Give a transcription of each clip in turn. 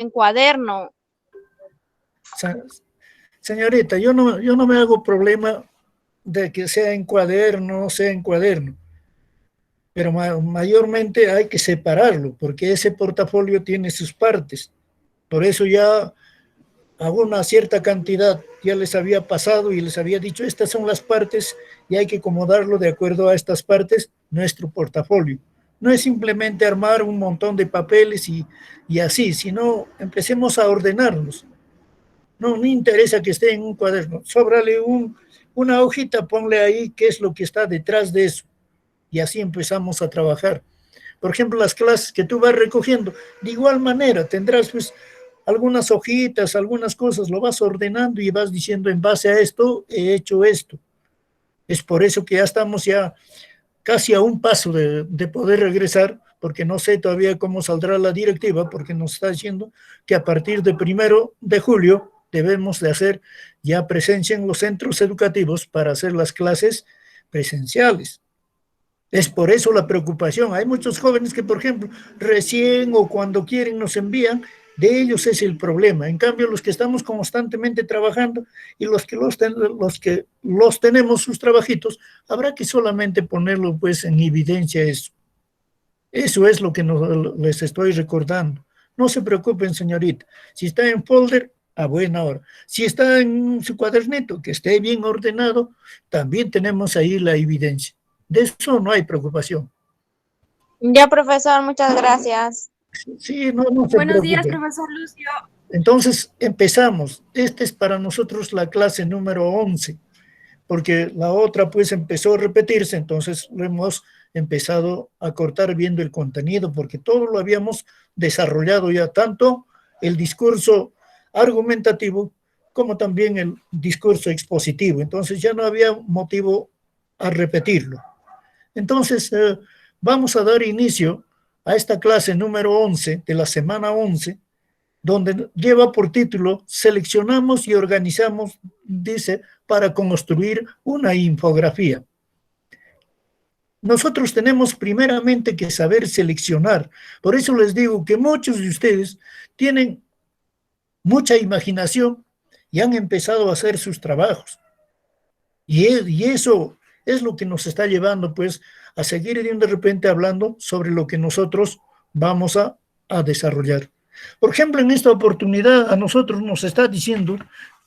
en cuaderno. Señorita, yo no me hago problema de que sea en cuaderno o sea en cuaderno, pero mayormente hay que separarlo, porque ese portafolio tiene sus partes. Por eso ya a una cierta cantidad ya les había pasado y les había dicho, estas son las partes y hay que acomodarlo de acuerdo a estas partes, nuestro portafolio. No es simplemente armar un montón de papeles y así, sino empecemos a ordenarnos. No me interesa que esté en un cuaderno, sóbrale una hojita, ponle ahí qué es lo que está detrás de eso. Y así empezamos a trabajar. Por ejemplo, las clases que tú vas recogiendo, de igual manera tendrás pues algunas hojitas, algunas cosas, lo vas ordenando y vas diciendo en base a esto he hecho esto. Es por eso que ya estamos ya casi a un paso de poder regresar, porque no sé todavía cómo saldrá la directiva, porque nos está diciendo que a partir de 1 de julio debemos de hacer ya presencia en los centros educativos para hacer las clases presenciales. Es por eso la preocupación. Hay muchos jóvenes que, por ejemplo, recién o cuando quieren nos envían, de ellos es el problema. En cambio, los que estamos constantemente trabajando y los tenemos sus trabajitos, habrá que solamente ponerlo pues en evidencia eso. Eso es lo que les estoy recordando. No se preocupen, señorita. Si está en folder, a buena hora. Si está en su cuadernito, que esté bien ordenado, también tenemos ahí la evidencia. De eso no hay preocupación. Ya, profesor, muchas gracias. Sí, no se Buenos días, preocupen. profesor Lucio. Entonces, empezamos. Esta es para nosotros la clase número 11, porque la otra pues empezó a repetirse, entonces lo hemos empezado a cortar viendo el contenido, porque todo lo habíamos desarrollado ya, tanto el discurso argumentativo como también el discurso expositivo. Entonces ya no había motivo a repetirlo. Entonces, vamos a dar inicio a esta clase número 11 de la semana 11, donde lleva por título Seleccionamos y organizamos, dice, para construir una infografía. Nosotros tenemos primeramente que saber seleccionar. Por eso les digo que muchos de ustedes tienen mucha imaginación y han empezado a hacer sus trabajos. Y eso es lo que nos está llevando, pues, a seguir de repente hablando sobre lo que nosotros vamos a desarrollar. Por ejemplo, en esta oportunidad a nosotros nos está diciendo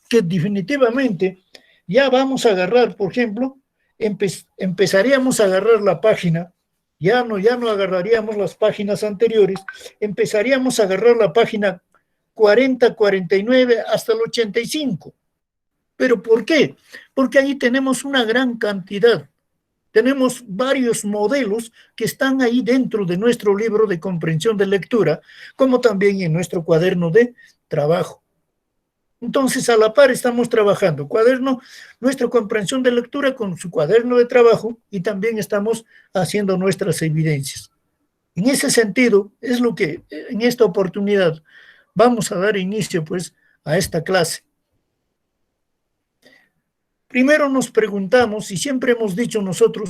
que definitivamente ya vamos a agarrar, por ejemplo, empezaríamos a agarrar la página, ya no agarraríamos las páginas anteriores, empezaríamos a agarrar la página 40, 49 hasta el 85. ¿Pero por qué? Porque ahí tenemos una gran cantidad. Tenemos varios modelos que están ahí dentro de nuestro libro de comprensión de lectura, como también en nuestro cuaderno de trabajo. Entonces, a la par estamos trabajando nuestra comprensión de lectura con su cuaderno de trabajo y también estamos haciendo nuestras evidencias. En ese sentido, es lo que en esta oportunidad vamos a dar inicio, pues, a esta clase. Primero nos preguntamos, y siempre hemos dicho nosotros,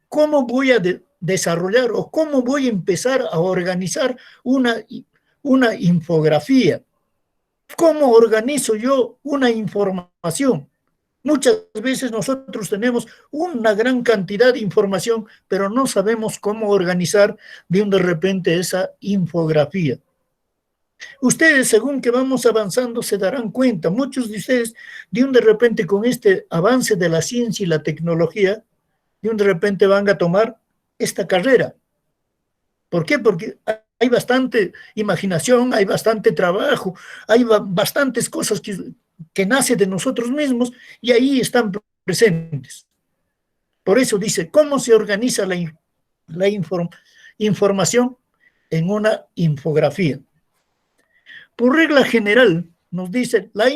¿cómo voy a desarrollar o cómo voy a empezar a organizar una infografía? ¿Cómo organizo yo una información? Muchas veces nosotros tenemos una gran cantidad de información, pero no sabemos cómo organizar de repente esa infografía. Ustedes, según que vamos avanzando, se darán cuenta, muchos de ustedes, de repente con este avance de la ciencia y la tecnología, de repente van a tomar esta carrera. ¿Por qué? Porque hay bastante imaginación, hay bastante trabajo, hay bastantes cosas que nacen de nosotros mismos y ahí están presentes. Por eso dice, ¿cómo se organiza la información en una infografía? Por regla general, nos dice, la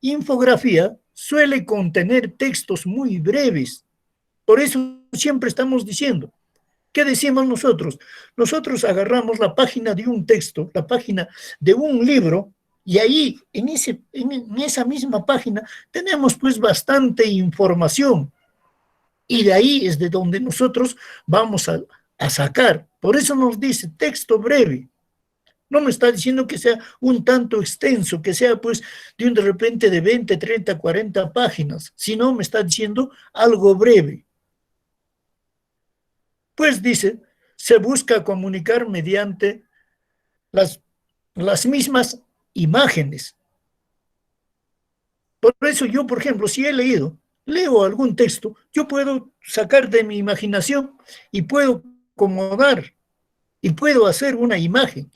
infografía suele contener textos muy breves. Por eso siempre estamos diciendo, ¿qué decimos nosotros? Nosotros agarramos la página de un texto, la página de un libro, y ahí, en esa misma página, tenemos pues bastante información. Y de ahí es de donde nosotros vamos a sacar. Por eso nos dice texto breve. No me está diciendo que sea un tanto extenso, que sea pues de repente de 20, 30, 40 páginas, sino me está diciendo algo breve. Pues dice, se busca comunicar mediante las mismas imágenes. Por eso yo, por ejemplo, si leo algún texto, yo puedo sacar de mi imaginación y puedo acomodar y puedo hacer una imagen.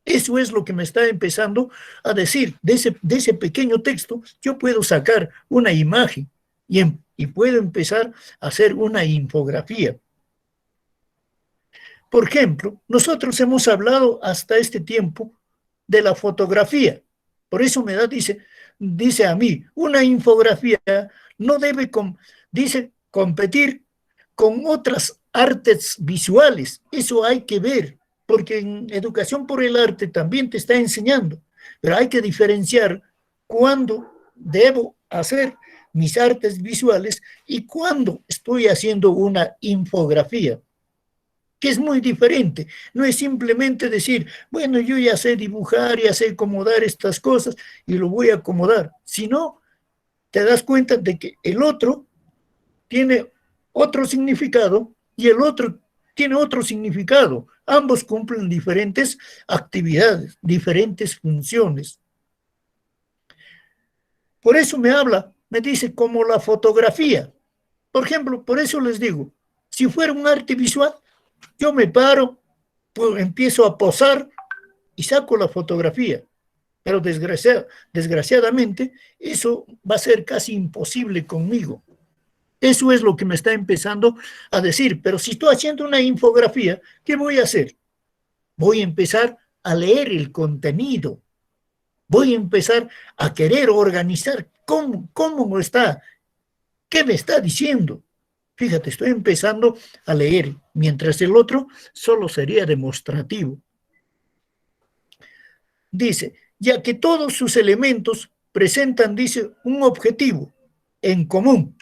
Eso es lo que me está empezando a decir. De ese pequeño texto, yo puedo sacar una imagen y puedo empezar a hacer una infografía. Por ejemplo, nosotros hemos hablado hasta este tiempo de la fotografía. Por eso dice a mí, una infografía no debe, competir con otras artes visuales. Eso hay que ver, porque en Educación por el Arte también te está enseñando, pero hay que diferenciar cuándo debo hacer mis artes visuales y cuándo estoy haciendo una infografía, que es muy diferente. No es simplemente decir, bueno, yo ya sé dibujar, ya sé acomodar estas cosas y lo voy a acomodar, sino te das cuenta de que el otro tiene otro significado y el otro tiene otro significado. Ambos cumplen diferentes actividades, diferentes funciones. Por eso me dice como la fotografía. Por ejemplo, por eso les digo, si fuera un arte visual, yo me paro, pues empiezo a posar y saco la fotografía. Pero desgraciadamente, eso va a ser casi imposible conmigo. Eso es lo que me está empezando a decir. Pero si estoy haciendo una infografía, ¿qué voy a hacer? Voy a empezar a leer el contenido. Voy a empezar a querer organizar cómo está, qué me está diciendo. Fíjate, estoy empezando a leer, mientras el otro solo sería demostrativo. Dice, ya que todos sus elementos presentan, dice, un objetivo en común,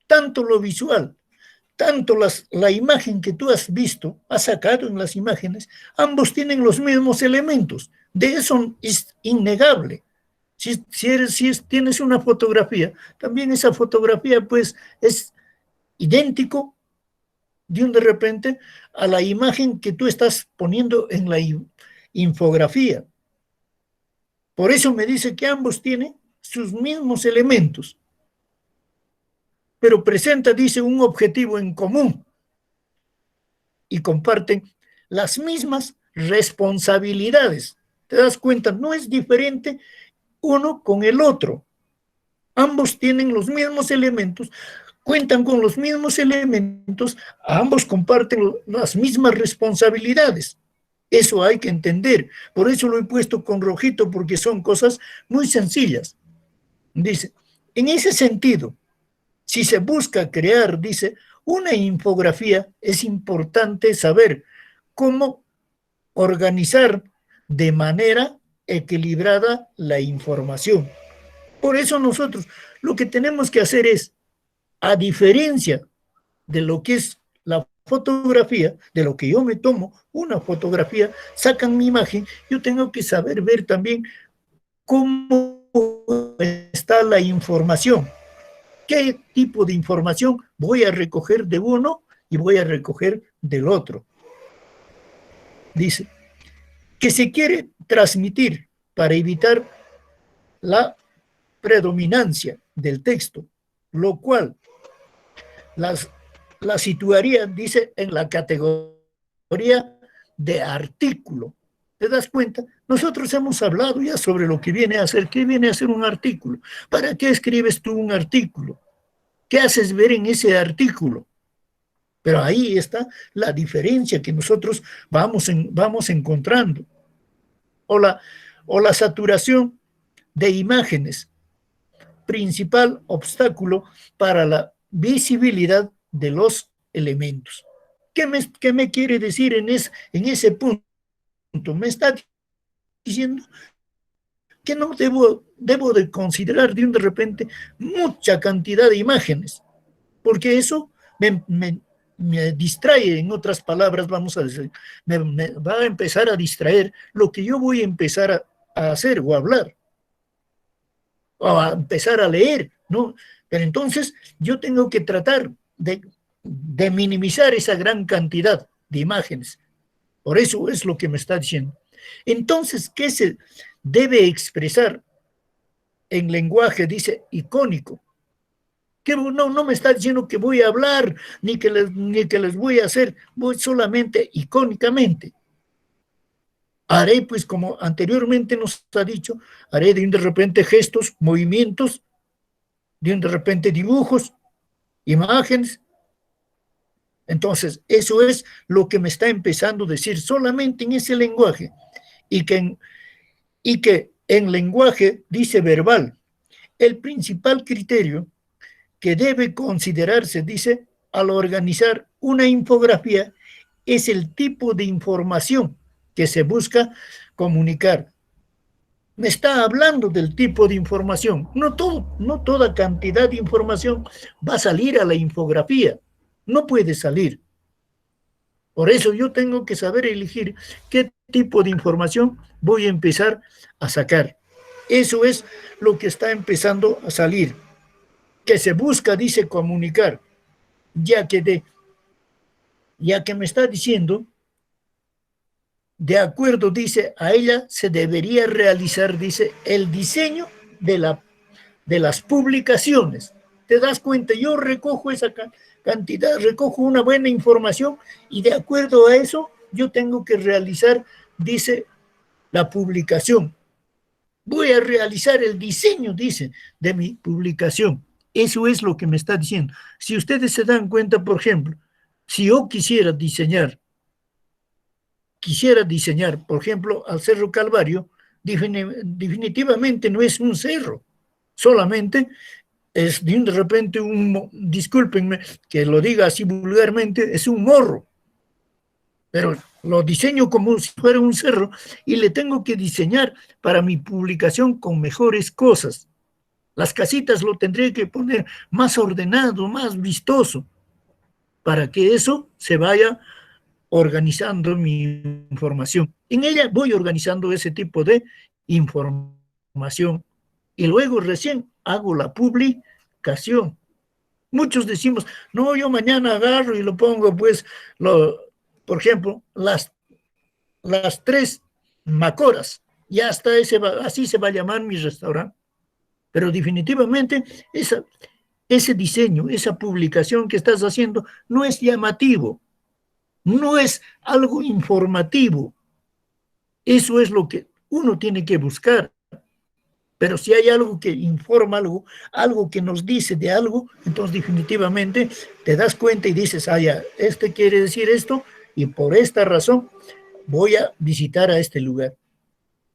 tanto lo visual, tanto la imagen que tú has visto, has sacado en las imágenes, ambos tienen los mismos elementos. De eso es innegable. Tienes una fotografía, también esa fotografía pues es idéntico de repente a la imagen que tú estás poniendo en la infografía. Por eso me dice que ambos tienen sus mismos elementos, pero presenta, dice, un objetivo en común y comparten las mismas responsabilidades. ¿Te das cuenta? No es diferente uno con el otro. Ambos tienen los mismos elementos, cuentan con los mismos elementos, ambos comparten las mismas responsabilidades. Eso hay que entender. Por eso lo he puesto con rojito, porque son cosas muy sencillas. Dice, en ese sentido, si se busca crear, dice, una infografía, es importante saber cómo organizar de manera equilibrada la información. Por eso nosotros lo que tenemos que hacer es, a diferencia de lo que es la fotografía, de lo que yo me tomo una fotografía, sacan mi imagen, yo tengo que saber ver también cómo está la información, qué tipo de información voy a recoger de uno y voy a recoger del otro. Dice que se quiere transmitir para evitar la predominancia del texto, lo cual la situaría, dice, en la categoría de artículo. ¿Te das cuenta? Nosotros hemos hablado ya sobre lo que viene a ser. ¿Qué viene a ser un artículo? ¿Para qué escribes tú un artículo? ¿Qué haces ver en ese artículo? Pero ahí está la diferencia que nosotros vamos encontrando. O la saturación de imágenes, principal obstáculo para la visibilidad de los elementos. ¿Qué me quiere decir en ese punto? Me está diciendo que no debo de considerar de repente mucha cantidad de imágenes, porque eso me distrae, en otras palabras, vamos a decir, me va a empezar a distraer lo que yo voy a empezar a hacer o a hablar, o a empezar a leer, ¿no? Pero entonces yo tengo que tratar de minimizar esa gran cantidad de imágenes. Por eso es lo que me está diciendo. Entonces, ¿qué se debe expresar en lenguaje, dice, icónico? Que no me está diciendo que voy a hablar, ni que les voy a hacer, voy solamente icónicamente. Haré, pues, como anteriormente nos ha dicho, haré de repente gestos, movimientos, de repente dibujos, imágenes. Entonces, eso es lo que me está empezando a decir solamente en ese lenguaje, y que en lenguaje, dice verbal, el principal criterio que debe considerarse, dice, al organizar una infografía, es el tipo de información que se busca comunicar. Me está hablando del tipo de información. No toda cantidad de información va a salir a la infografía. No puede salir. Por eso yo tengo que saber elegir qué tipo de información voy a empezar a sacar. Eso es lo que está empezando a salir. Que se busca, dice, comunicar, ya que, ya que me está diciendo, de acuerdo, dice, a ella se debería realizar, dice, el diseño de las publicaciones. ¿Te das cuenta? Yo recojo esa cantidad, recojo una buena información y de acuerdo a eso yo tengo que realizar, dice, la publicación. Voy a realizar el diseño, dice, de mi publicación. Eso es lo que me está diciendo. Si ustedes se dan cuenta, por ejemplo, si yo quisiera diseñar, por ejemplo, al Cerro Calvario, definitivamente no es un cerro, solamente es de repente discúlpenme que lo diga así vulgarmente, es un morro, pero lo diseño como si fuera un cerro y le tengo que diseñar para mi publicación con mejores cosas. Las casitas lo tendré que poner más ordenado, más vistoso, para que eso se vaya organizando mi información. En ella voy organizando ese tipo de información y luego recién hago la publicación. Muchos decimos, no, yo mañana agarro y lo pongo, pues, por ejemplo, las tres macoras. Ya está, así se va a llamar mi restaurante. Pero definitivamente ese diseño, esa publicación que estás haciendo no es llamativo, no es algo informativo. Eso es lo que uno tiene que buscar. Pero si hay algo que informa algo que nos dice de algo, entonces definitivamente te das cuenta y dices, ah, ya, este quiere decir esto y por esta razón voy a visitar a este lugar.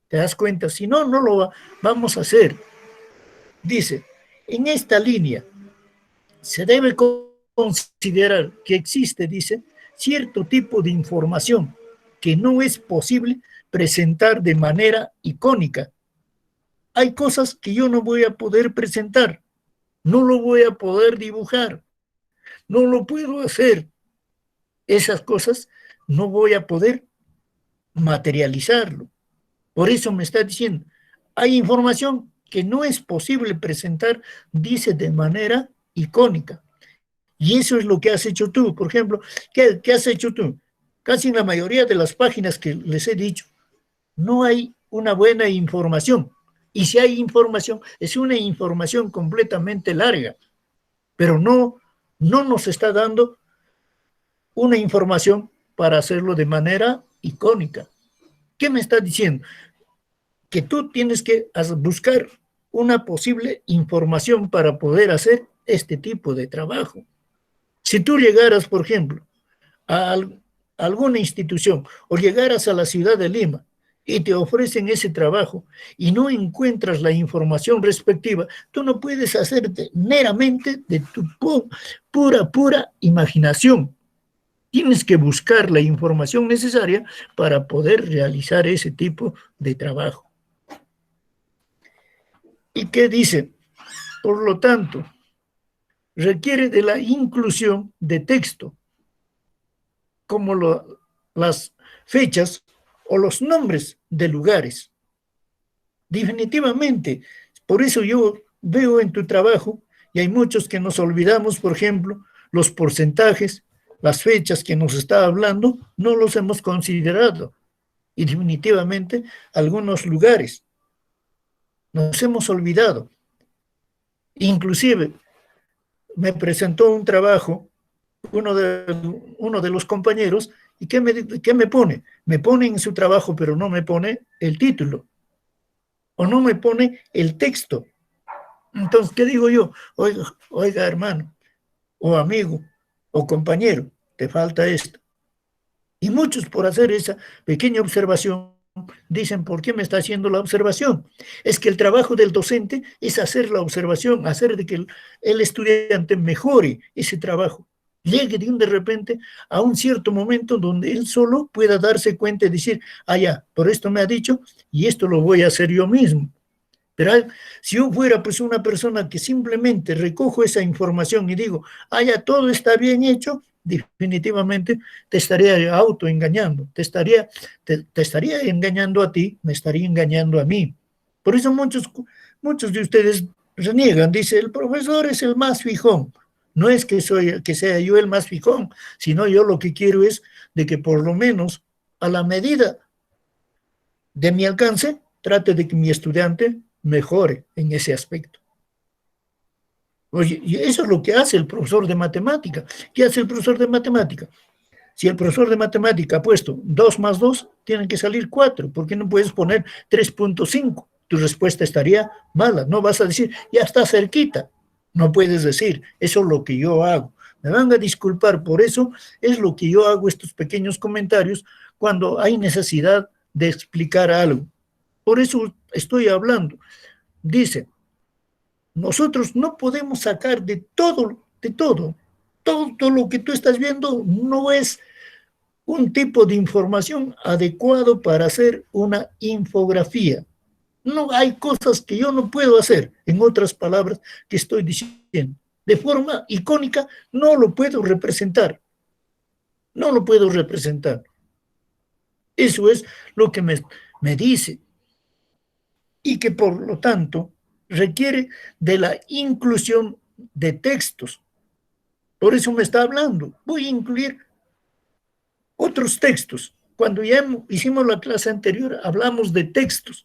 ¿Te das cuenta? Si no, no lo vamos a hacer. Dice, en esta línea se debe considerar que existe, dice, cierto tipo de información que no es posible presentar de manera icónica. Hay cosas que yo no voy a poder presentar, no lo voy a poder dibujar, no lo puedo hacer. Esas cosas no voy a poder materializarlo. Por eso me está diciendo, hay información que no es posible presentar, dice, de manera icónica. Y eso es lo que has hecho tú. Por ejemplo, ¿qué has hecho tú? Casi en la mayoría de las páginas que les he dicho, no hay una buena información. Y si hay información, es una información completamente larga, pero no nos está dando una información para hacerlo de manera icónica. ¿Qué me está diciendo? Que tú tienes que buscar una posible información para poder hacer este tipo de trabajo. Si tú llegaras, por ejemplo, a alguna institución o llegaras a la ciudad de Lima y te ofrecen ese trabajo y no encuentras la información respectiva, tú no puedes hacerte meramente de tu pura imaginación. Tienes que buscar la información necesaria para poder realizar ese tipo de trabajo. ¿Y qué dice? Por lo tanto, requiere de la inclusión de texto como las fechas o los nombres de lugares. Definitivamente. Por eso yo veo en tu trabajo, y hay muchos que nos olvidamos, por ejemplo, los porcentajes, las fechas que nos está hablando, no los hemos considerado. Y definitivamente algunos lugares nos hemos olvidado. Inclusive me presentó un trabajo uno de los compañeros, y ¿qué me pone? Me pone en su trabajo, pero no me pone el título, o no me pone el texto. Entonces, ¿qué digo yo? Oiga, hermano, o amigo, o compañero, te falta esto. Y muchos, por hacer esa pequeña observación, dicen, ¿por qué me está haciendo la observación? Es que el trabajo del docente es hacer la observación, hacer de que el estudiante mejore ese trabajo, llegue de repente a un cierto momento donde él solo pueda darse cuenta y decir, ya, por esto me ha dicho y esto lo voy a hacer yo mismo. Pero si yo fuera pues una persona que simplemente recojo esa información y digo, ya todo está bien hecho, definitivamente te estaría autoengañando, te estaría engañando a ti, me estaría engañando a mí. Por eso muchos de ustedes reniegan, dice, el profesor es el más fijón. No es que sea yo el más fijón, sino yo lo que quiero es de que por lo menos a la medida de mi alcance, trate de que mi estudiante mejore en ese aspecto. Oye, y eso es lo que hace el profesor de matemática. ¿Qué hace el profesor de matemática? Si el profesor de matemática ha puesto 2 más 2, tienen que salir 4. ¿Por qué no puedes poner 3.5? Tu respuesta estaría mala. No vas a decir, ya está cerquita. No puedes decir, eso es lo que yo hago. Me van a disculpar por eso, es lo que yo hago, estos pequeños comentarios, cuando hay necesidad de explicar algo. Por eso estoy hablando. Dice, nosotros no podemos sacar todo lo que tú estás viendo no es un tipo de información adecuado para hacer una infografía. No hay cosas que yo no puedo hacer, en otras palabras que estoy diciendo. De forma icónica no lo puedo representar. No lo puedo representar. Eso es lo que me dice. Y que por lo tanto requiere de la inclusión de textos. Por eso me está hablando. Voy a incluir otros textos. Cuando ya hicimos la clase anterior, hablamos de textos.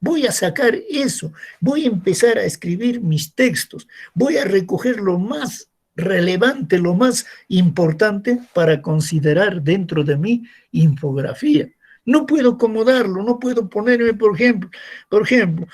Voy a sacar eso. Voy a empezar a escribir mis textos. Voy a recoger lo más relevante, lo más importante para considerar dentro de mi infografía. No puedo acomodarlo, no puedo ponerme, por ejemplo,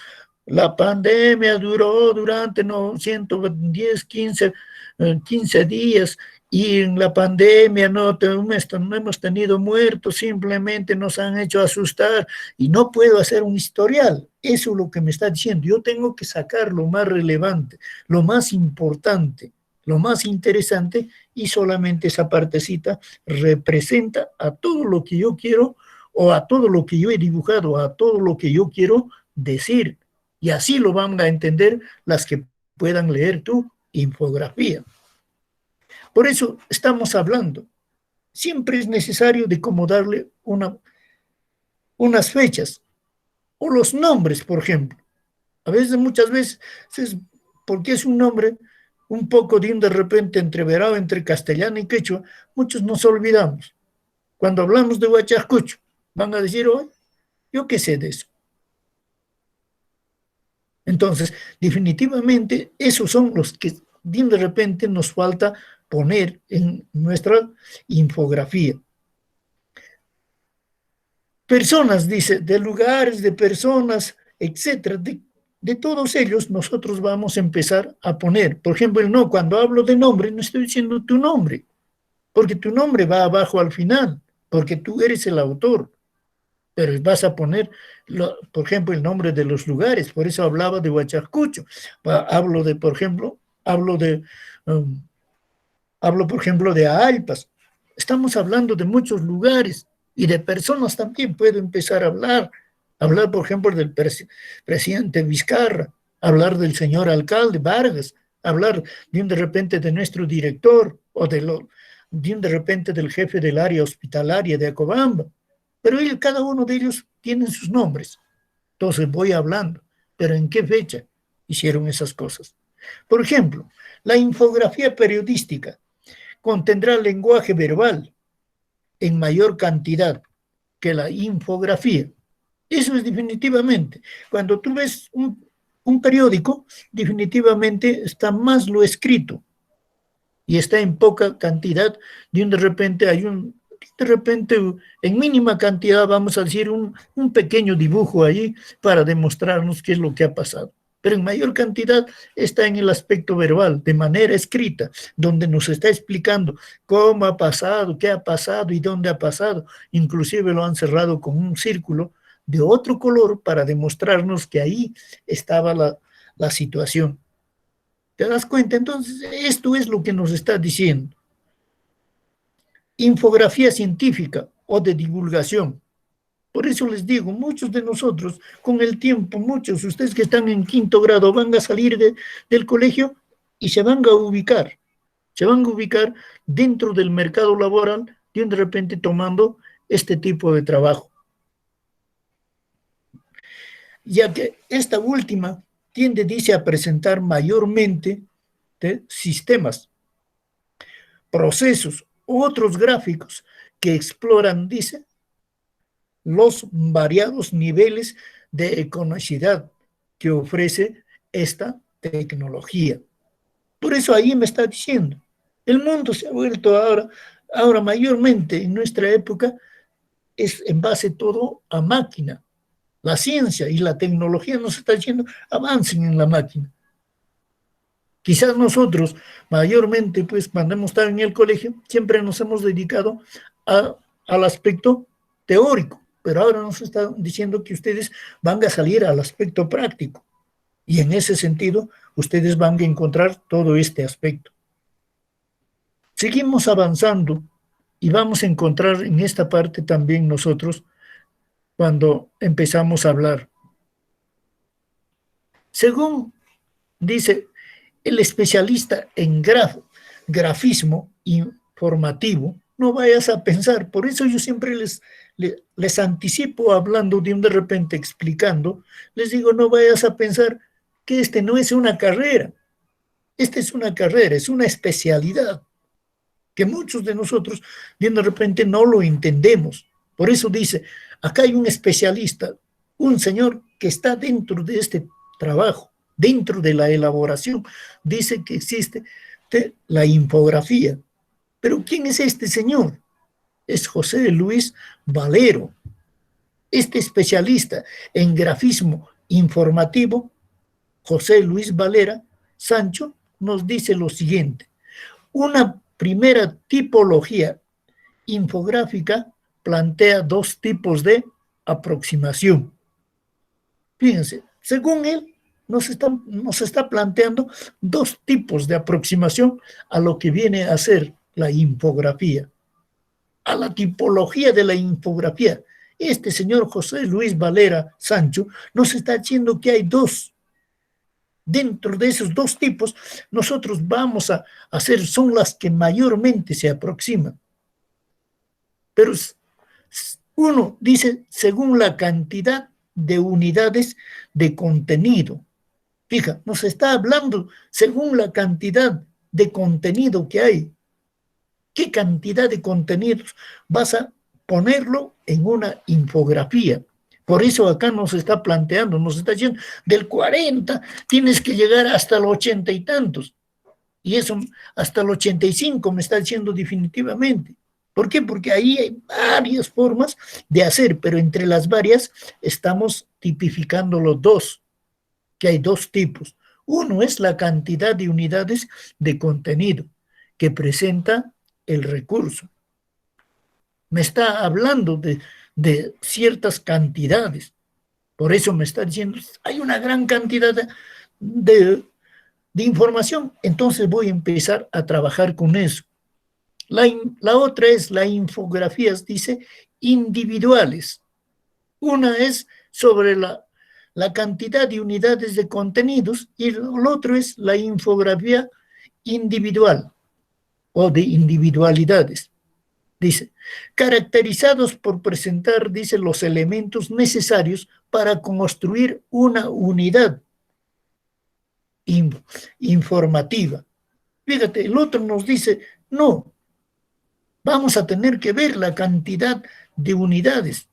la pandemia duró durante 110, 15 días y en la pandemia no hemos tenido muertos, simplemente nos han hecho asustar y no puedo hacer un historial. Eso es lo que me está diciendo. Yo tengo que sacar lo más relevante, lo más importante, lo más interesante y solamente esa partecita representa a todo lo que yo quiero o a todo lo que yo he dibujado, a todo lo que yo quiero decir. Y así lo van a entender las que puedan leer tu infografía. Por eso estamos hablando. Siempre es necesario de cómo darle unas fechas o los nombres, por ejemplo. Muchas veces, porque es un nombre un poco de repente entreverado entre castellano y quechua, muchos nos olvidamos. Cuando hablamos de Huachascucho, van a decir, yo qué sé de eso. Entonces, definitivamente, esos son los que de repente nos falta poner en nuestra infografía. Personas, dice, de lugares, de personas, etcétera, de todos ellos nosotros vamos a empezar a poner. Por ejemplo, cuando hablo de nombre, no estoy diciendo tu nombre, porque tu nombre va abajo al final, porque tú eres el autor. Pero vas a poner, por ejemplo, el nombre de los lugares. Por eso hablaba de Huachascucho. Por ejemplo, por ejemplo, de Aalpas. Estamos hablando de muchos lugares y de personas también. Puedo empezar a hablar, por ejemplo, del presidente Vizcarra, hablar del señor alcalde Vargas, hablar de repente de nuestro director o de de repente del jefe del área hospitalaria de Acobamba, pero cada uno de ellos tiene sus nombres. Entonces voy hablando, pero ¿en qué fecha hicieron esas cosas? Por ejemplo, la infografía periodística contendrá lenguaje verbal en mayor cantidad que la infografía. Eso es definitivamente. Cuando tú ves un periódico, definitivamente está más lo escrito y está en poca cantidad. De repente hay de repente en mínima cantidad, vamos a decir, un pequeño dibujo ahí para demostrarnos qué es lo que ha pasado. Pero en mayor cantidad está en el aspecto verbal, de manera escrita, donde nos está explicando cómo ha pasado, qué ha pasado y dónde ha pasado. Inclusive lo han cerrado con un círculo de otro color para demostrarnos que ahí estaba la situación. ¿Te das cuenta? Entonces, esto es lo que nos está diciendo. Infografía científica o de divulgación. Por eso les digo, muchos de nosotros, con el tiempo, muchos, ustedes que están en 5º grado, van a salir del colegio y se van a ubicar dentro del mercado laboral, de repente tomando este tipo de trabajo. Ya que esta última dice, a presentar mayormente sistemas, procesos u otros gráficos que exploran, dice, los variados niveles de economicidad que ofrece esta tecnología. Por eso ahí me está diciendo, el mundo se ha vuelto ahora mayormente en nuestra época, es en base todo a máquina. La ciencia y la tecnología nos está diciendo, avancen en la máquina. Quizás nosotros, mayormente, pues cuando hemos estado en el colegio, siempre nos hemos dedicado al aspecto teórico, pero ahora nos están diciendo que ustedes van a salir al aspecto práctico. Y en ese sentido, ustedes van a encontrar todo este aspecto. Seguimos avanzando y vamos a encontrar en esta parte también nosotros, cuando empezamos a hablar. Según dice el especialista en grafismo informativo, no vayas a pensar, por eso yo siempre les anticipo hablando de repente explicando, les digo, no vayas a pensar que este no es una carrera, esta es una carrera, es una especialidad, que muchos de nosotros de repente no lo entendemos. Por eso dice, acá hay un especialista, un señor que está dentro de este trabajo, dentro de la elaboración, dice que existe la infografía. Pero ¿quién es este señor? Es José Luis Valero. Este especialista en grafismo informativo, José Luis Valera Sancho, nos dice lo siguiente. Una primera tipología infográfica plantea dos tipos de aproximación. Fíjense, según él, nos está planteando dos tipos de aproximación a lo que viene a ser la infografía, a la tipología de la infografía. Este señor José Luis Valera Sancho nos está diciendo que hay dos. Dentro de esos dos tipos, nosotros vamos a hacer, son las que mayormente se aproximan. Pero uno dice, según la cantidad de unidades de contenido. Fija, nos está hablando según la cantidad de contenido que hay. ¿Qué cantidad de contenidos vas a ponerlo en una infografía? Por eso acá nos está planteando, nos está diciendo, del 40 tienes que llegar hasta los 80 y tantos. Y eso hasta el 85 me está diciendo definitivamente. ¿Por qué? Porque ahí hay varias formas de hacer, pero entre las varias estamos tipificando los dos, que hay dos tipos. Uno es la cantidad de unidades de contenido que presenta el recurso. Me está hablando de ciertas cantidades. Por eso me está diciendo, hay una gran cantidad de información, entonces voy a empezar a trabajar con eso. La otra es la infografías, dice, individuales. Una es sobre la cantidad de unidades de contenidos y el otro es la infografía individual. o de individualidades. Dice, caracterizados por presentar, dice, los elementos necesarios para construir una unidad informativa. Fíjate, el otro nos dice, no, vamos a tener que ver la cantidad de unidades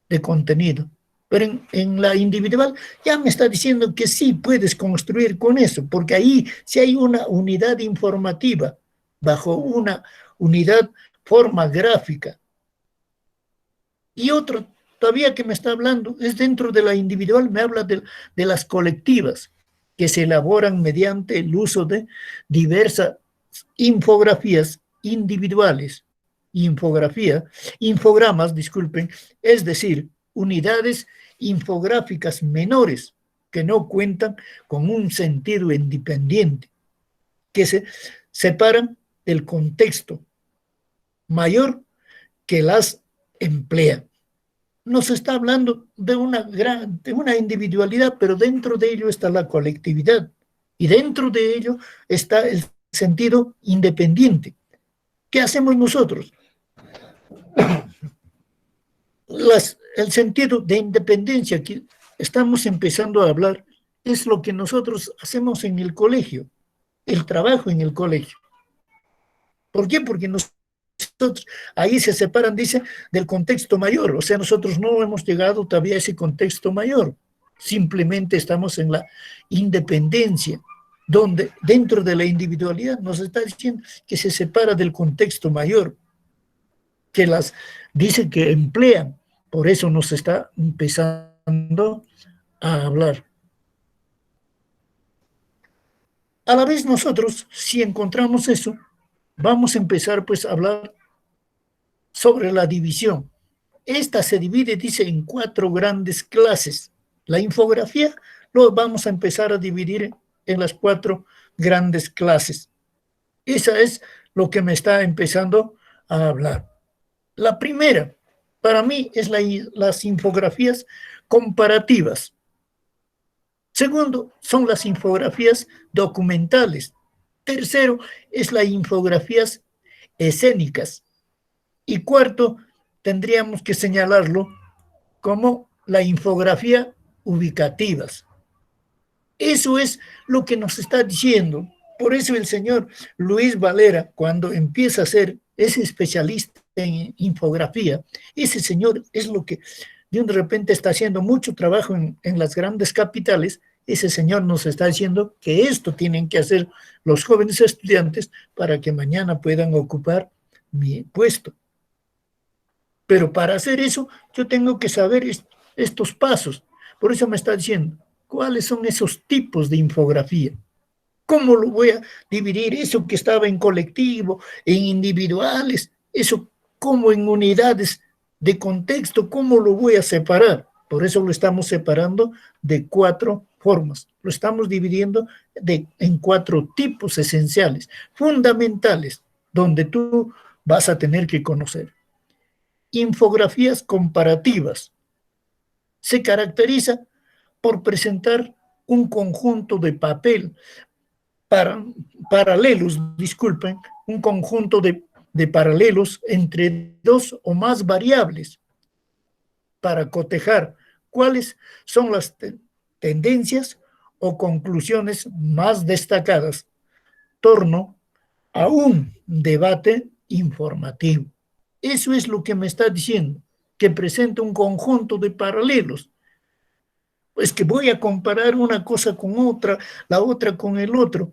de contenido. Pero en la individual ya me está diciendo que sí puedes construir con eso, porque ahí sí hay una unidad informativa, bajo una unidad forma gráfica. Y otro todavía que me está hablando es dentro de la individual, me habla de las colectivas, que se elaboran mediante el uso de diversas infografías individuales, infogramas, disculpen, es decir, unidades infográficas menores que no cuentan con un sentido independiente, que se separan del contexto mayor que las emplean. Nos está hablando de una individualidad, pero dentro de ello está la colectividad y dentro de ello está el sentido independiente. ¿Qué hacemos nosotros? El sentido de independencia que estamos empezando a hablar es lo que nosotros hacemos en el colegio, el trabajo en el colegio. ¿Por qué? Porque nosotros ahí se separan, dice, del contexto mayor. O sea, nosotros no hemos llegado todavía a ese contexto mayor. Simplemente estamos en la independencia, donde dentro de la individualidad nos está diciendo que se separa del contexto mayor, que las dice que emplean. Por eso nos está empezando a hablar. A la vez nosotros, si encontramos eso, vamos a empezar pues a hablar sobre la división. Esta se divide, dice, en 4 grandes clases. La infografía lo vamos a empezar a dividir en las 4 grandes clases. Esa es lo que me está empezando a hablar. La primera, para mí, es las infografías comparativas. Segundo, son las infografías documentales. Tercero, es las infografías escénicas. Y cuarto, tendríamos que señalarlo como la infografía ubicativas. Eso es lo que nos está diciendo. Por eso el señor Luis Valera, cuando empieza a ser ese especialista en infografía, ese señor es lo que de repente está haciendo mucho trabajo en las grandes capitales. Ese señor nos está diciendo que esto tienen que hacer los jóvenes estudiantes para que mañana puedan ocupar mi puesto. Pero para hacer eso, yo tengo que saber estos pasos. Por eso me está diciendo, ¿cuáles son esos tipos de infografía? ¿Cómo lo voy a dividir? Eso que estaba en colectivo, en individuales, eso como en unidades de contexto, ¿cómo lo voy a separar? Por eso lo estamos separando de 4 formas. Lo estamos dividiendo en 4 tipos esenciales, fundamentales, donde tú vas a tener que conocer. Infografías comparativas. Se caracteriza por presentar un conjunto de papel paralelos, disculpen, un conjunto de paralelos entre 2 o más variables para cotejar cuáles son las tendencias o conclusiones más destacadas en torno a un debate informativo. Eso es lo que me está diciendo, que presenta un conjunto de paralelos. Pues que voy a comparar una cosa con otra, la otra con el otro,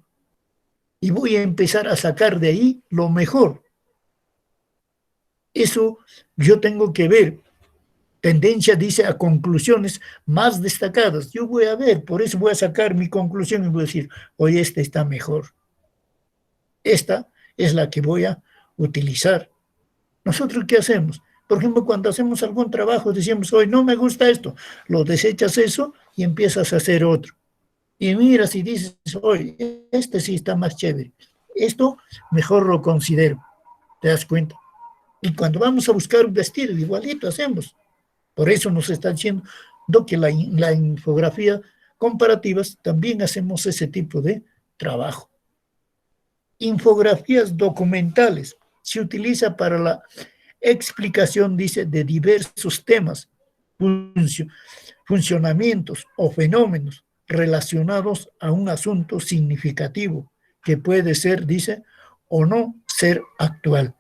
y voy a empezar a sacar de ahí lo mejor. Eso yo tengo que ver. Tendencia dice a conclusiones más destacadas. Yo voy a ver, por eso voy a sacar mi conclusión y voy a decir, oye, esta está mejor. Esta es la que voy a utilizar. ¿Nosotros qué hacemos? Por ejemplo, cuando hacemos algún trabajo, decimos, hoy no me gusta esto, lo desechas eso y empiezas a hacer otro. Y miras y dices, oye, este sí está más chévere. Esto mejor lo considero. ¿Te das cuenta? Y cuando vamos a buscar un vestido, igualito hacemos. Por eso nos está diciendo que la infografía comparativas también hacemos ese tipo de trabajo. Infografías documentales. Se utiliza para la explicación, dice, de diversos temas, funcionamientos o fenómenos relacionados a un asunto significativo que puede ser, dice, o no ser actual.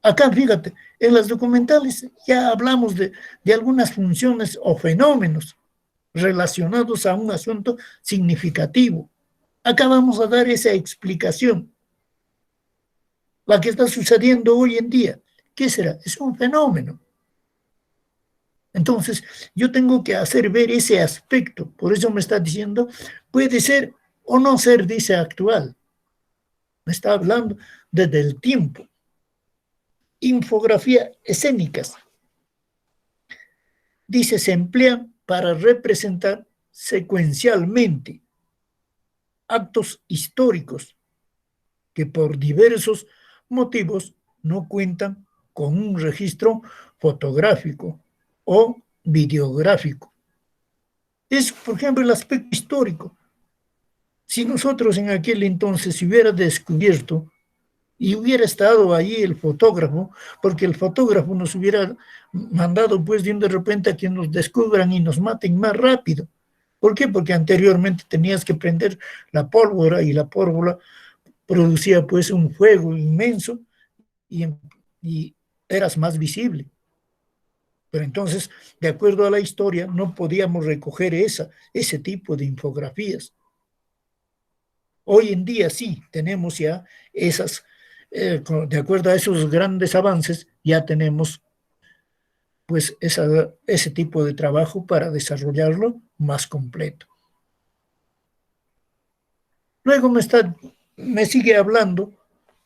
Acá, fíjate, en las documentales ya hablamos de algunas funciones o fenómenos relacionados a un asunto significativo. Acá vamos a dar esa explicación. La que está sucediendo hoy en día, ¿qué será? Es un fenómeno. Entonces, yo tengo que hacer ver ese aspecto. Por eso me está diciendo, puede ser o no ser, dice actual. Me está hablando desde el tiempo. Infografía escénicas. Dice, se emplean para representar secuencialmente actos históricos que por diversos motivos no cuentan con un registro fotográfico o videográfico. Es, por ejemplo, el aspecto histórico. Si nosotros en aquel entonces hubiera descubierto y hubiera estado ahí el fotógrafo, porque el fotógrafo nos hubiera mandado pues de repente a que nos descubran y nos maten más rápido. ¿Por qué? Porque anteriormente tenías que prender la pólvora y la pólvora producía pues un fuego inmenso y, y eras más visible. Pero entonces, de acuerdo a la historia, no podíamos recoger ese tipo de infografías. Hoy en día sí, tenemos ya esas, de acuerdo a esos grandes avances, ya tenemos pues ese tipo de trabajo para desarrollarlo más completo. Luego me sigue hablando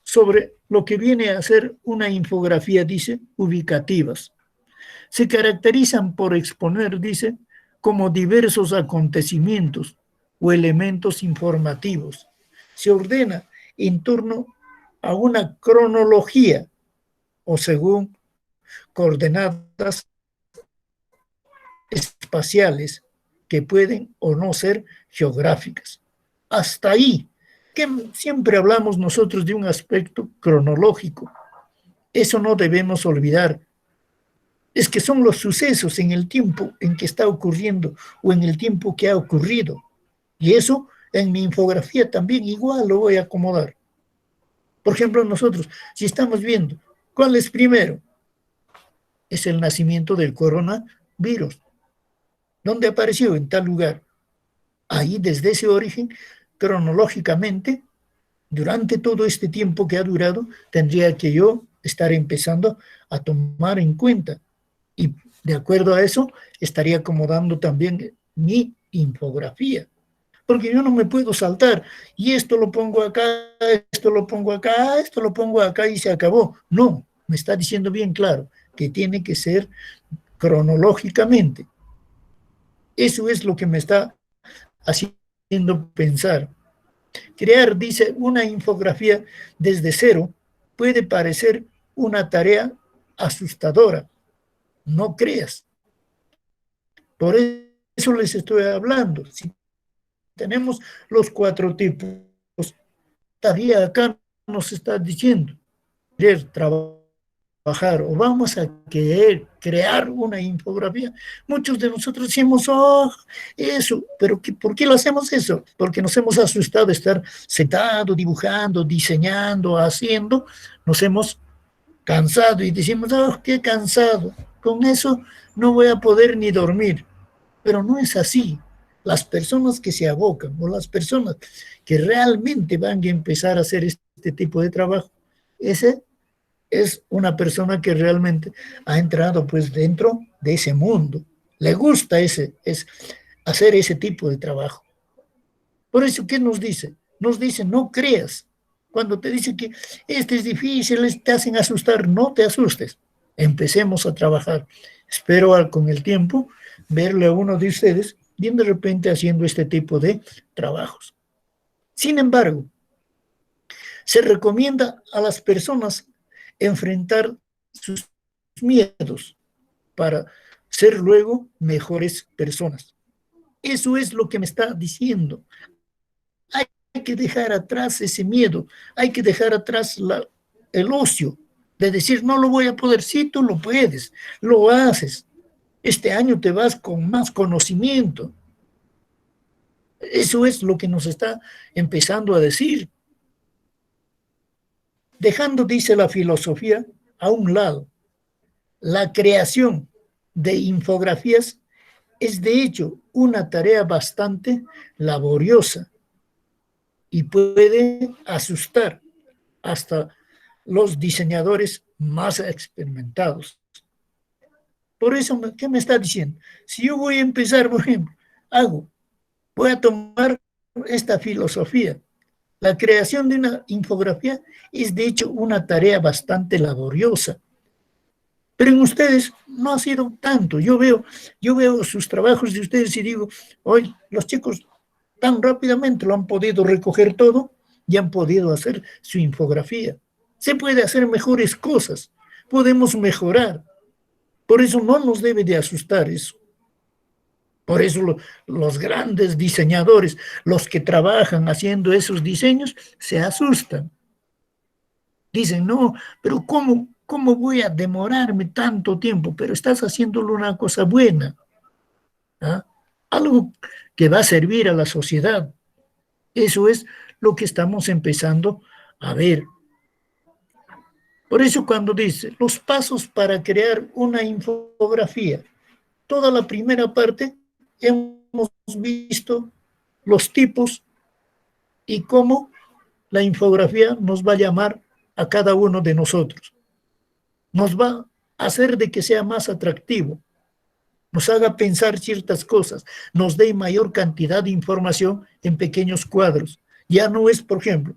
sobre lo que viene a ser una infografía, dice, ubicativas. Se caracterizan por exponer, dice, como diversos acontecimientos o elementos informativos. Se ordena en torno a una cronología o según coordenadas espaciales que pueden o no ser geográficas. Hasta ahí, que siempre hablamos nosotros de un aspecto cronológico. Eso no debemos olvidar. Es que son los sucesos en el tiempo en que está ocurriendo o en el tiempo que ha ocurrido. Y eso en mi infografía también igual lo voy a acomodar. Por ejemplo, nosotros, si estamos viendo, ¿cuál es primero? Es el nacimiento del coronavirus. ¿Dónde apareció? En tal lugar. Ahí, desde ese origen, cronológicamente, durante todo este tiempo que ha durado, tendría que yo estar empezando a tomar en cuenta. Y de acuerdo a eso, estaría acomodando también mi infografía. Porque yo no me puedo saltar, y esto lo pongo acá, esto lo pongo acá, esto lo pongo acá y se acabó. No, me está diciendo bien claro que tiene que ser cronológicamente. Eso es lo que me está haciendo pensar. Crear, dice, una infografía desde cero puede parecer una tarea asustadora. No creas. Por eso les estoy hablando. Si tenemos los 4 tipos, todavía acá nos está diciendo, querer trabajar o vamos a querer crear una infografía. Muchos de nosotros decimos, oh, eso, pero ¿por qué lo hacemos eso? Porque nos hemos asustado de estar sentado, dibujando, diseñando, haciendo, nos hemos cansado y decimos, oh, qué cansado, con eso no voy a poder ni dormir. Pero no es así. Las personas que se abocan o las personas que realmente van a empezar a hacer este tipo de trabajo, ese es una persona que realmente ha entrado pues dentro de ese mundo. Le gusta hacer ese tipo de trabajo. Por eso, ¿qué nos dice? Nos dice, no creas. Cuando te dice que este es difícil, te hacen asustar, no te asustes. Empecemos a trabajar. Espero con el tiempo verle a uno de ustedes bien de repente haciendo este tipo de trabajos. Sin embargo, se recomienda a las personas enfrentar sus miedos para ser luego mejores personas. Eso es lo que me está diciendo. Hay que dejar atrás ese miedo, hay que dejar atrás el ocio de decir, no lo voy a poder. Sí, tú lo puedes, lo haces. Este año te vas con más conocimiento. Eso es lo que nos está empezando a decir. Dejando, dice la filosofía, a un lado, la creación de infografías es de hecho una tarea bastante laboriosa y puede asustar hasta los diseñadores más experimentados. Por eso, ¿qué me está diciendo? Si yo voy a empezar, por ejemplo, voy a tomar esta filosofía. La creación de una infografía es de hecho una tarea bastante laboriosa. Pero en ustedes no ha sido tanto. Yo veo sus trabajos de ustedes y digo, hoy los chicos tan rápidamente lo han podido recoger todo y han podido hacer su infografía. Se puede hacer mejores cosas, podemos mejorar. Por eso no nos debe de asustar eso. Por eso los grandes diseñadores, los que trabajan haciendo esos diseños, se asustan. Dicen, no, pero ¿cómo voy a demorarme tanto tiempo? Pero estás haciéndolo una cosa buena, ¿ah? Algo que va a servir a la sociedad. Eso es lo que estamos empezando a ver. Por eso cuando dice los pasos para crear una infografía, toda la primera parte hemos visto los tipos y cómo la infografía nos va a llamar a cada uno de nosotros. Nos va a hacer de que sea más atractivo, nos haga pensar ciertas cosas, nos dé mayor cantidad de información en pequeños cuadros. Ya no es, por ejemplo,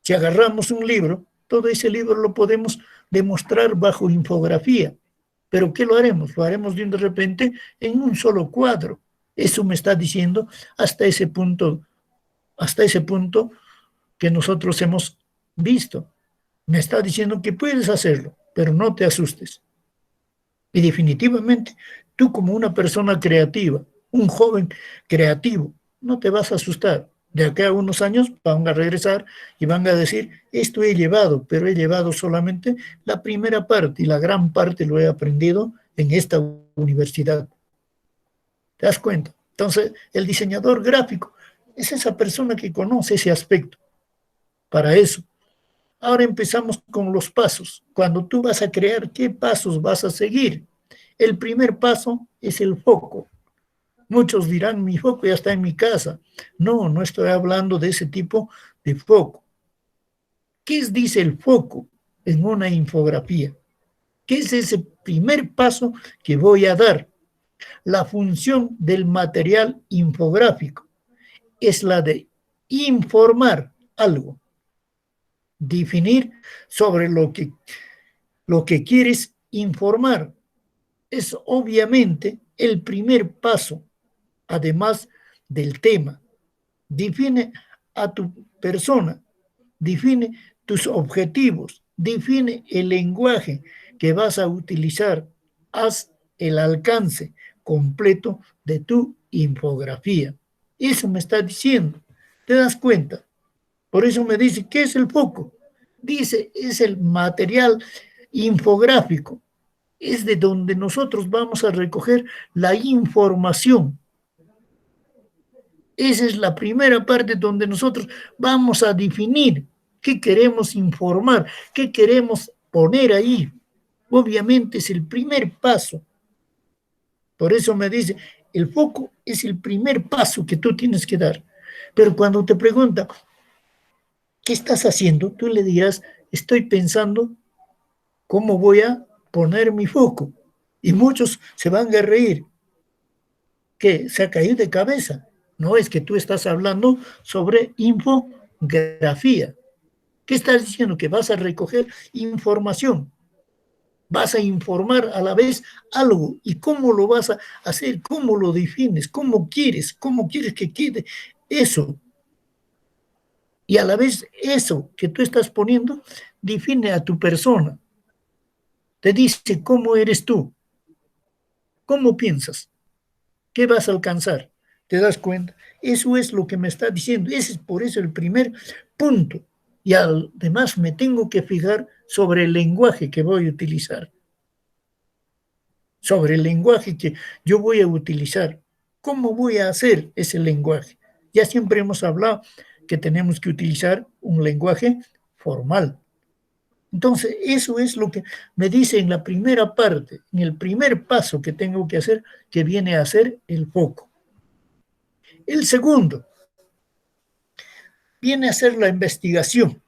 si agarramos un libro, todo ese libro lo podemos demostrar bajo infografía. ¿Pero qué lo haremos? Lo haremos de repente en un solo cuadro. Eso me está diciendo hasta ese punto que nosotros hemos visto. Me está diciendo que puedes hacerlo, pero no te asustes. Y definitivamente, tú como una persona creativa, un joven creativo, no te vas a asustar. De acá a unos años van a regresar y van a decir, esto he llevado, pero he llevado solamente la primera parte y la gran parte lo he aprendido en esta universidad. ¿Te das cuenta? Entonces, el diseñador gráfico es esa persona que conoce ese aspecto. Para eso. Ahora empezamos con los pasos. Cuando tú vas a crear, ¿qué pasos vas a seguir? El primer paso es el foco. Muchos dirán, mi foco ya está en mi casa. No, no estoy hablando de ese tipo de foco. ¿Qué dice el foco en una infografía? ¿Qué es ese primer paso que voy a dar? La función del material infográfico es la de informar algo, definir sobre lo que quieres informar. Es obviamente el primer paso, además del tema. Define a tu persona, define tus objetivos, define el lenguaje que vas a utilizar, haz el alcance completo de tu infografía. Eso me está diciendo, ¿te das cuenta? Por eso me dice, ¿qué es el foco? Dice, es el material infográfico, es de donde nosotros vamos a recoger la información. Esa es la primera parte donde nosotros vamos a definir qué queremos informar, qué queremos poner ahí. Obviamente es el primer paso. Por eso me dice, el foco es el primer paso que tú tienes que dar. Pero cuando te preguntan, ¿qué estás haciendo? Tú le dirás, estoy pensando cómo voy a poner mi foco. Y muchos se van a reír, que se ha caído de cabeza. No es que tú estás hablando sobre infografía. ¿Qué estás diciendo? Que vas a recoger información. Vas a informar a la vez algo. ¿Y cómo lo vas a hacer? ¿Cómo lo defines? ¿Cómo quieres? ¿Cómo quieres que quede eso? Y a la vez eso que tú estás poniendo define a tu persona. Te dice cómo eres tú, cómo piensas, qué vas a alcanzar. ¿Te das cuenta? Eso es lo que me está diciendo. Ese es por eso el primer punto. Y además me tengo que fijar sobre el lenguaje que voy a utilizar. Sobre el lenguaje que yo voy a utilizar. ¿Cómo voy a hacer ese lenguaje? Ya siempre hemos hablado que tenemos que utilizar un lenguaje formal. Entonces, eso es lo que me dice en la primera parte, en el primer paso que tengo que hacer, que viene a ser el foco. El segundo viene a ser la investigación.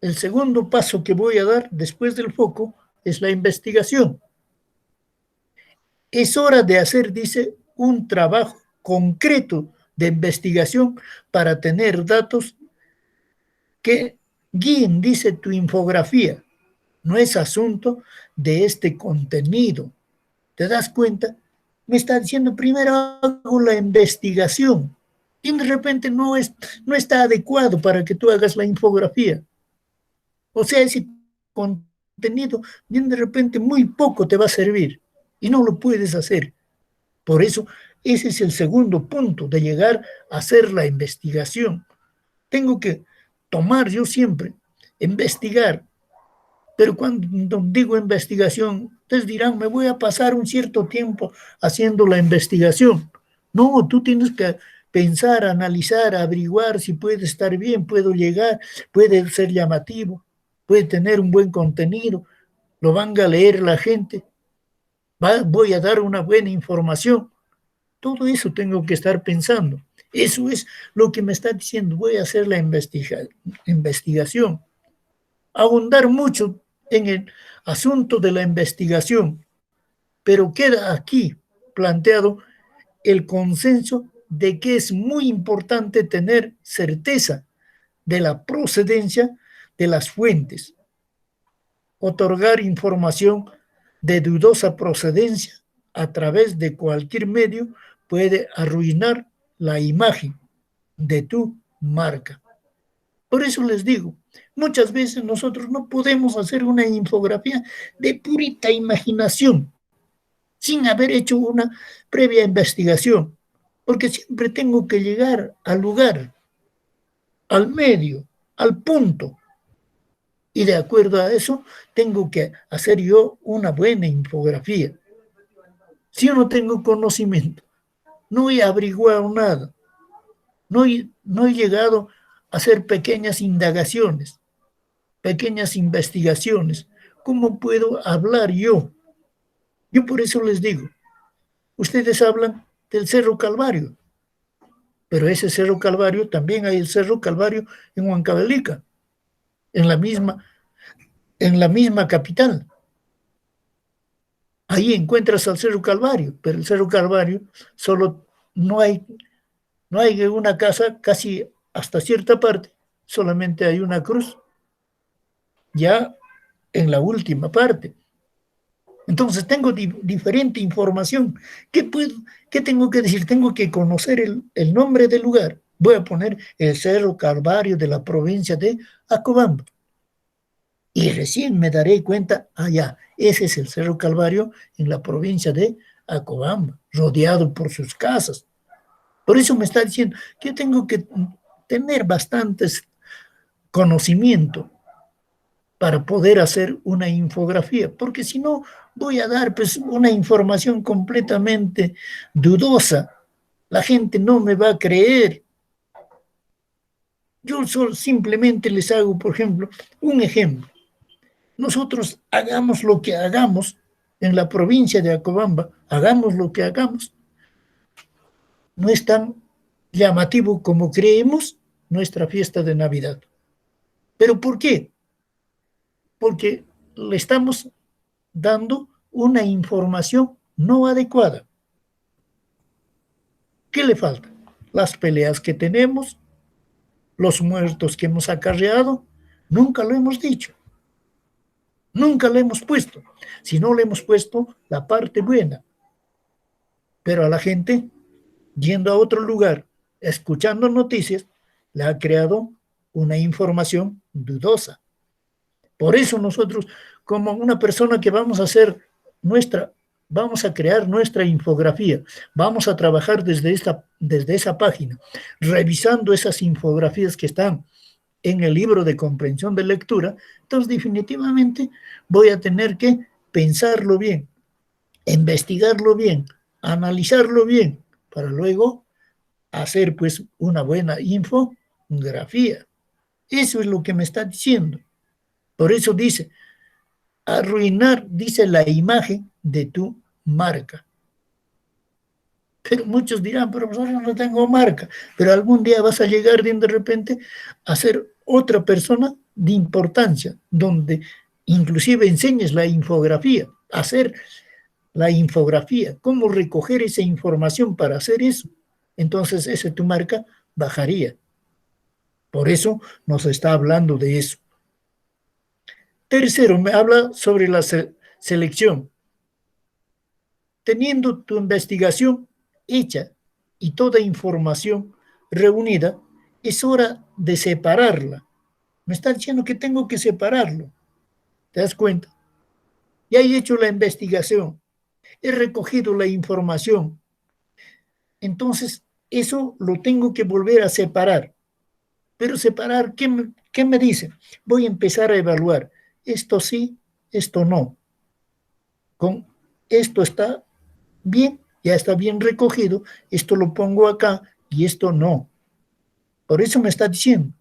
El segundo paso que voy a dar después del foco es la investigación. Es hora de hacer, dice, un trabajo concreto de investigación para tener datos que guíen, dice, tu infografía. No es asunto de este contenido. ¿Te das cuenta? Me está diciendo, primero hago la investigación y de repente no está adecuado para que tú hagas la infografía. O sea, ese contenido bien de repente muy poco te va a servir y no lo puedes hacer. Por eso, ese es el segundo punto de llegar a hacer la investigación. Tengo que tomar yo siempre, investigar, pero cuando digo investigación, ustedes dirán, me voy a pasar un cierto tiempo haciendo la investigación. No, tú tienes que pensar, analizar, averiguar si puede estar bien, puedo llegar, puede ser llamativo, puede tener un buen contenido, lo van a leer la gente, voy a dar una buena información. Todo eso tengo que estar pensando. Eso es lo que me está diciendo, voy a hacer la investigación. Abundar mucho en el asunto de la investigación, pero queda aquí planteado el consenso de que es muy importante tener certeza de la procedencia de las fuentes. Otorgar información de dudosa procedencia a través de cualquier medio puede arruinar la imagen de tu marca. Por eso les digo, muchas veces nosotros no podemos hacer una infografía de purita imaginación, sin haber hecho una previa investigación, porque siempre tengo que llegar al lugar, al medio, al punto, y de acuerdo a eso tengo que hacer yo una buena infografía. Si yo no tengo conocimiento, no he averiguado nada, no he llegado a hacer pequeñas indagaciones, pequeñas investigaciones. ¿Cómo puedo hablar yo? Yo por eso les digo, ustedes hablan del Cerro Calvario, pero ese Cerro Calvario también hay el Cerro Calvario en Huancavelica, en la misma capital. Ahí encuentras al Cerro Calvario, pero el Cerro Calvario solo no hay una casa casi hasta cierta parte, solamente hay una cruz, ya en la última parte. Entonces tengo diferente información. ¿Qué tengo que decir? Tengo que conocer el nombre del lugar. Voy a poner el Cerro Calvario de la provincia de Acobamba. Y recién me daré cuenta, ya, ese es el Cerro Calvario en la provincia de Acobamba, rodeado por sus casas. Por eso me está diciendo que tengo que tener bastantes conocimiento para poder hacer una infografía, porque si no voy a dar pues una información completamente dudosa. La gente no me va a creer. Yo solo simplemente les hago, por ejemplo, un ejemplo. Nosotros hagamos lo que hagamos en la provincia de Acobamba, hagamos lo que hagamos, no es tan llamativo como creemos nuestra fiesta de Navidad. ¿Pero por qué? Porque le estamos dando una información no adecuada. ¿Qué le falta? Las peleas que tenemos, los muertos que hemos acarreado, nunca lo hemos dicho. Nunca le hemos puesto. Si no le hemos puesto la parte buena. Pero a la gente, yendo a otro lugar, escuchando noticias, le ha creado una información dudosa. Por eso nosotros, como una persona que vamos a hacer vamos a crear nuestra infografía, vamos a trabajar desde esa página, revisando esas infografías que están en el libro de comprensión de lectura. Entonces definitivamente voy a tener que pensarlo bien, investigarlo bien, analizarlo bien, para luego hacer pues una buena infografía. Eso es lo que me está diciendo. Por eso dice, arruinar, dice, la imagen de tu marca. Pero muchos dirán, profesor, yo no tengo marca, pero algún día vas a llegar de repente a ser otra persona de importancia, donde inclusive enseñes la infografía, hacer la infografía, cómo recoger esa información para hacer eso. Entonces, esa tu marca bajaría. Por eso nos está hablando de eso. Tercero, me habla sobre la selección. Teniendo tu investigación hecha y toda información reunida, es hora de separarla. Me está diciendo que tengo que separarlo. ¿Te das cuenta? Ya he hecho la investigación, he recogido la información. Entonces, eso lo tengo que volver a separar. Pero separar, ¿qué me dice? Voy a empezar a evaluar. Esto sí, esto no. Con esto está bien, ya está bien recogido, esto lo pongo acá y esto no. Por eso me está diciendo,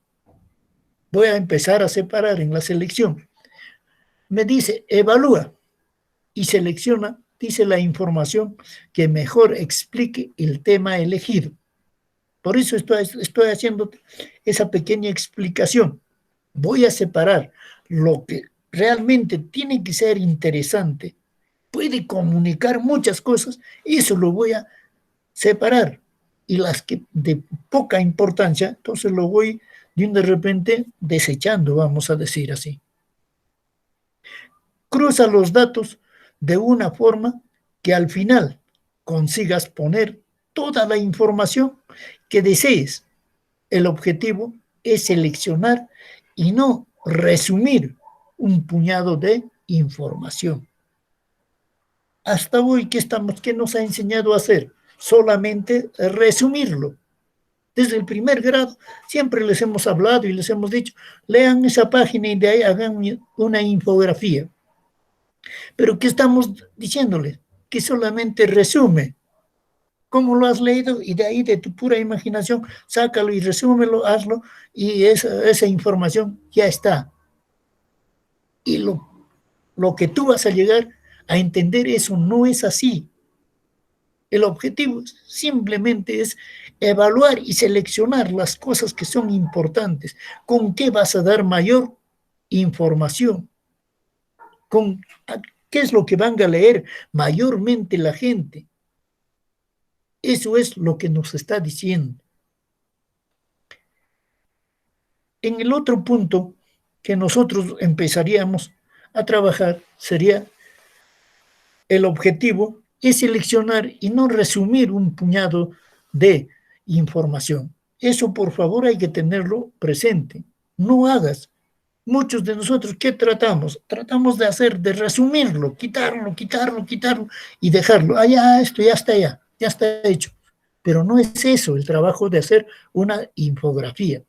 voy a empezar a separar en la selección. Me dice, evalúa y selecciona, dice la información que mejor explique el tema elegido. Por eso estoy haciendo esa pequeña explicación. Voy a separar lo que realmente tiene que ser interesante, puede comunicar muchas cosas, eso lo voy a separar. Y las que de poca importancia, entonces lo voy de repente desechando, vamos a decir así. Cruza los datos de una forma que al final consigas poner toda la información que desees. El objetivo es seleccionar y no resumir un puñado de información. Hasta hoy, ¿qué nos ha enseñado a hacer? Solamente resumirlo. Desde el primer grado siempre les hemos hablado y les hemos dicho, lean esa página y de ahí hagan una infografía. Pero ¿qué estamos diciéndoles? Que solamente resume. ¿Cómo lo has leído? Y de ahí, de tu pura imaginación, sácalo y resúmelo, hazlo, y esa información ya está. Y lo que tú vas a llegar a entender, eso no es así. El objetivo simplemente es evaluar y seleccionar las cosas que son importantes. ¿Con qué vas a dar mayor información? ¿Con qué es lo que van a leer mayormente la gente? Eso es lo que nos está diciendo. En el otro punto que nosotros empezaríamos a trabajar sería el objetivo es seleccionar y no resumir un puñado de información. Eso, por favor, hay que tenerlo presente. No hagas. Muchos de nosotros, ¿qué tratamos? Tratamos de hacer, de resumirlo, quitarlo y dejarlo. Ah, ya, esto ya está hecho. Pero no es eso el trabajo de hacer una infografía.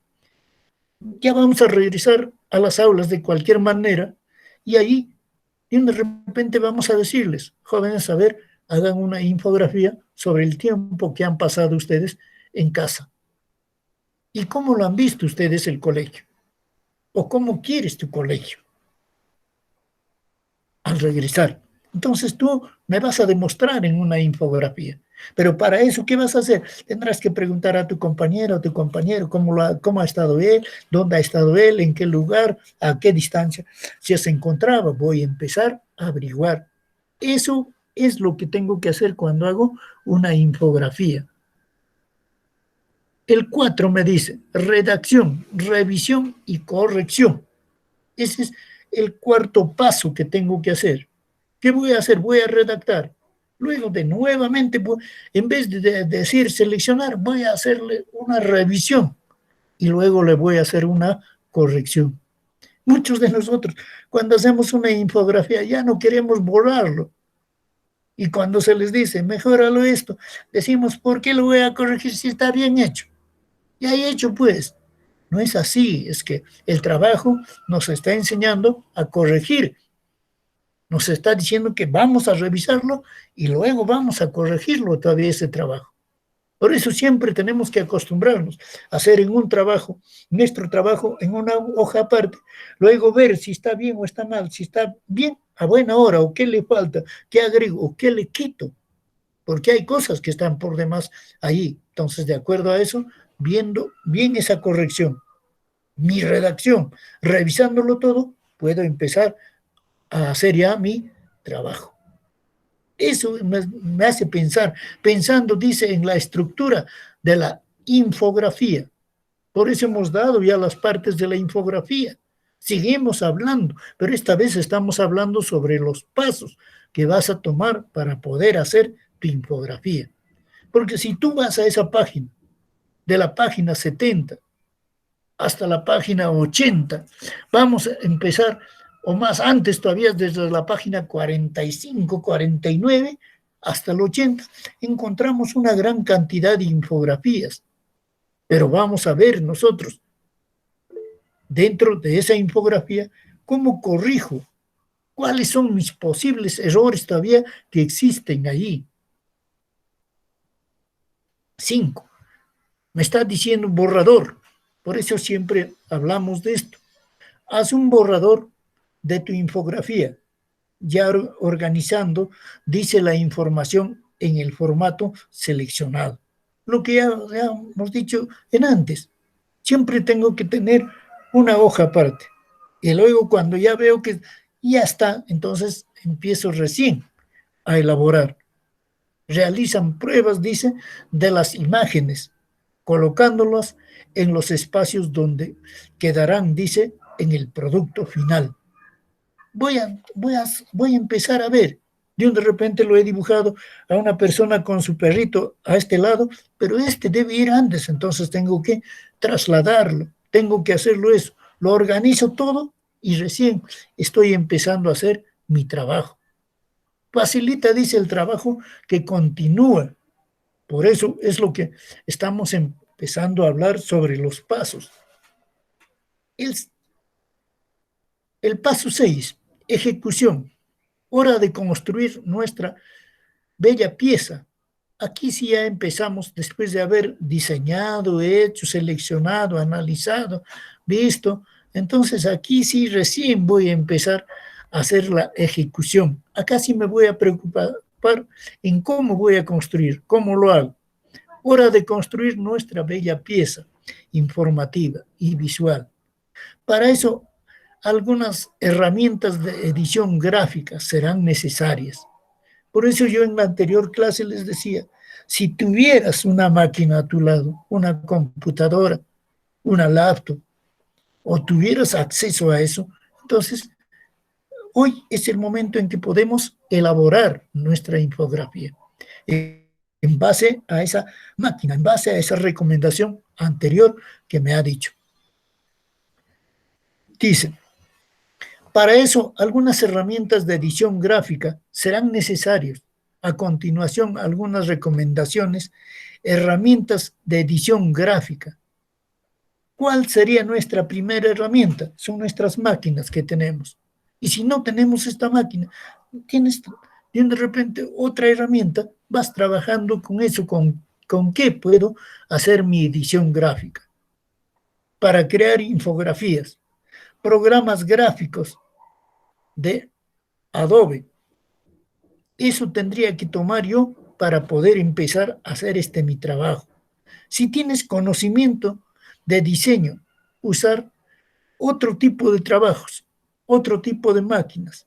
Ya vamos a regresar a las aulas de cualquier manera y ahí de repente vamos a decirles, jóvenes, a ver, hagan una infografía sobre el tiempo que han pasado ustedes en casa. ¿Y cómo lo han visto ustedes el colegio? ¿O cómo quieres tu colegio al regresar? Entonces tú me vas a demostrar en una infografía. Pero para eso, ¿qué vas a hacer? Tendrás que preguntar a tu compañero o tu compañero cómo ha estado él, dónde ha estado él, en qué lugar, a qué distancia. Si se encontraba, voy a empezar a averiguar. Eso es lo que tengo que hacer cuando hago una infografía. El 4 me dice redacción, revisión y corrección. Ese es el cuarto paso que tengo que hacer. ¿Qué voy a hacer? Voy a redactar. Luego de nuevamente, en vez de decir seleccionar, voy a hacerle una revisión y luego le voy a hacer una corrección. Muchos de nosotros, cuando hacemos una infografía, ya no queremos borrarlo. Y cuando se les dice, mejóralo esto, decimos, ¿por qué lo voy a corregir si está bien hecho? Ya hay hecho, pues. No es así, es que el trabajo nos está enseñando a corregir, nos está diciendo que vamos a revisarlo y luego vamos a corregirlo todavía ese trabajo. Por eso siempre tenemos que acostumbrarnos a hacer en un trabajo, nuestro trabajo en una hoja aparte, luego ver si está bien o está mal, si está bien a buena hora o qué le falta, qué agrego o qué le quito, porque hay cosas que están por demás ahí. Entonces, de acuerdo a eso, viendo bien esa corrección, mi redacción, revisándolo todo, puedo empezar a hacer ya mi trabajo. Eso me hace pensar, pensando, dice, en la estructura de la infografía. Por eso hemos dado ya las partes de la infografía. Seguimos hablando, pero esta vez estamos hablando sobre los pasos que vas a tomar para poder hacer tu infografía. Porque si tú vas a esa página, de la página 70 hasta la página 80. Vamos a empezar, o más antes todavía, desde la página 45, 49 hasta el 80, encontramos una gran cantidad de infografías. Pero vamos a ver nosotros, dentro de esa infografía, cómo corrijo, cuáles son mis posibles errores todavía que existen allí. 5. Me está diciendo borrador. Por eso siempre hablamos de esto. Haz un borrador de tu infografía, ya organizando, dice la información en el formato seleccionado. Lo que ya hemos dicho en antes, siempre tengo que tener una hoja aparte. Y luego cuando ya veo que ya está, entonces empiezo recién a elaborar. Realizan pruebas, dice, de las imágenes, colocándolas en los espacios donde quedarán, dice, en el producto final. Voy a empezar a ver. Yo de repente lo he dibujado a una persona con su perrito a este lado, pero este debe ir antes, entonces tengo que trasladarlo, tengo que hacerlo eso. Lo organizo todo y recién estoy empezando a hacer mi trabajo. Facilita, dice, el trabajo que continúa. Por eso es lo que estamos empezando a hablar sobre los pasos. El, el paso 6, ejecución. Hora de construir nuestra bella pieza. Aquí sí ya empezamos, después de haber diseñado, hecho, seleccionado, analizado, visto. Entonces aquí sí recién voy a empezar a hacer la ejecución. Acá sí me voy a preocupar en cómo voy a construir, cómo lo hago. Hora de construir nuestra bella pieza informativa y visual. Para eso, algunas herramientas de edición gráfica serán necesarias. Por eso yo en la anterior clase les decía, si tuvieras una máquina a tu lado, una computadora, una laptop, o tuvieras acceso a eso, entonces hoy es el momento en que podemos elaborar nuestra infografía en base a esa máquina, en base a esa recomendación anterior que me ha dicho. Dice, para eso, algunas herramientas de edición gráfica serán necesarias. A continuación, algunas recomendaciones, herramientas de edición gráfica. ¿Cuál sería nuestra primera herramienta? Son nuestras máquinas que tenemos. Y si no tenemos esta máquina, tienes de repente otra herramienta, vas trabajando con eso, con qué puedo hacer mi edición gráfica. Para crear infografías, programas gráficos de Adobe. Eso tendría que tomar yo para poder empezar a hacer mi trabajo. Si tienes conocimiento de diseño, usar otro tipo de trabajos, otro tipo de máquinas.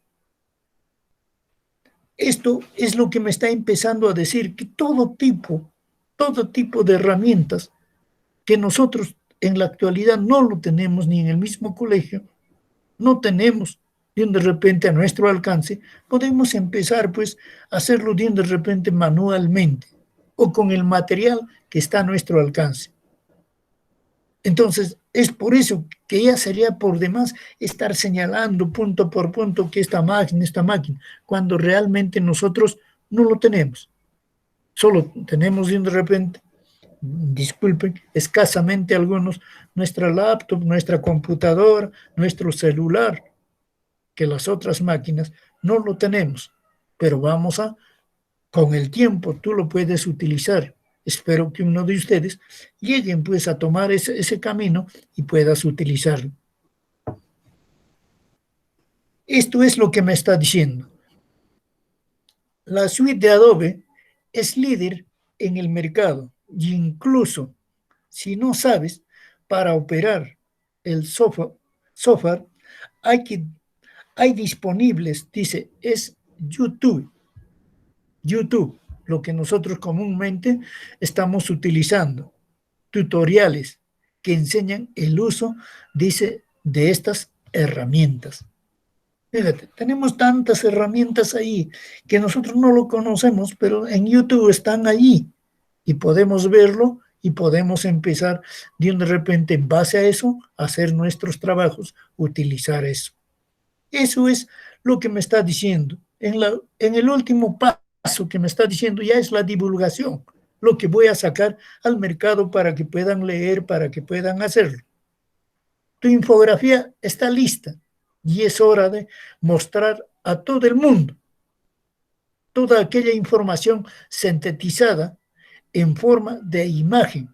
Esto es lo que me está empezando a decir, que todo tipo de herramientas que nosotros en la actualidad no lo tenemos ni en el mismo colegio, no tenemos de repente a nuestro alcance, podemos empezar pues a hacerlo de repente manualmente o con el material que está a nuestro alcance. Entonces, es por eso que ya sería por demás estar señalando punto por punto que esta máquina, cuando realmente nosotros no lo tenemos. Solo tenemos de repente, disculpen, escasamente algunos, nuestra laptop, nuestra computadora, nuestro celular, que las otras máquinas no lo tenemos, pero con el tiempo tú lo puedes utilizar. Espero que uno de ustedes lleguen pues a tomar ese camino y puedas utilizarlo. Esto es lo que me está diciendo. La suite de Adobe es líder en el mercado y incluso si no sabes, para operar el software hay disponibles, dice, es YouTube, lo que nosotros comúnmente estamos utilizando, tutoriales que enseñan el uso, dice, de estas herramientas. Fíjate, tenemos tantas herramientas ahí que nosotros no lo conocemos, pero en YouTube están allí y podemos verlo y podemos empezar de repente en base a eso a hacer nuestros trabajos, utilizar eso. Eso es lo que me está diciendo. En el último paso que me está diciendo ya es la divulgación, lo que voy a sacar al mercado para que puedan leer, para que puedan hacerlo. Tu infografía está lista y es hora de mostrar a todo el mundo toda aquella información sintetizada en forma de imagen.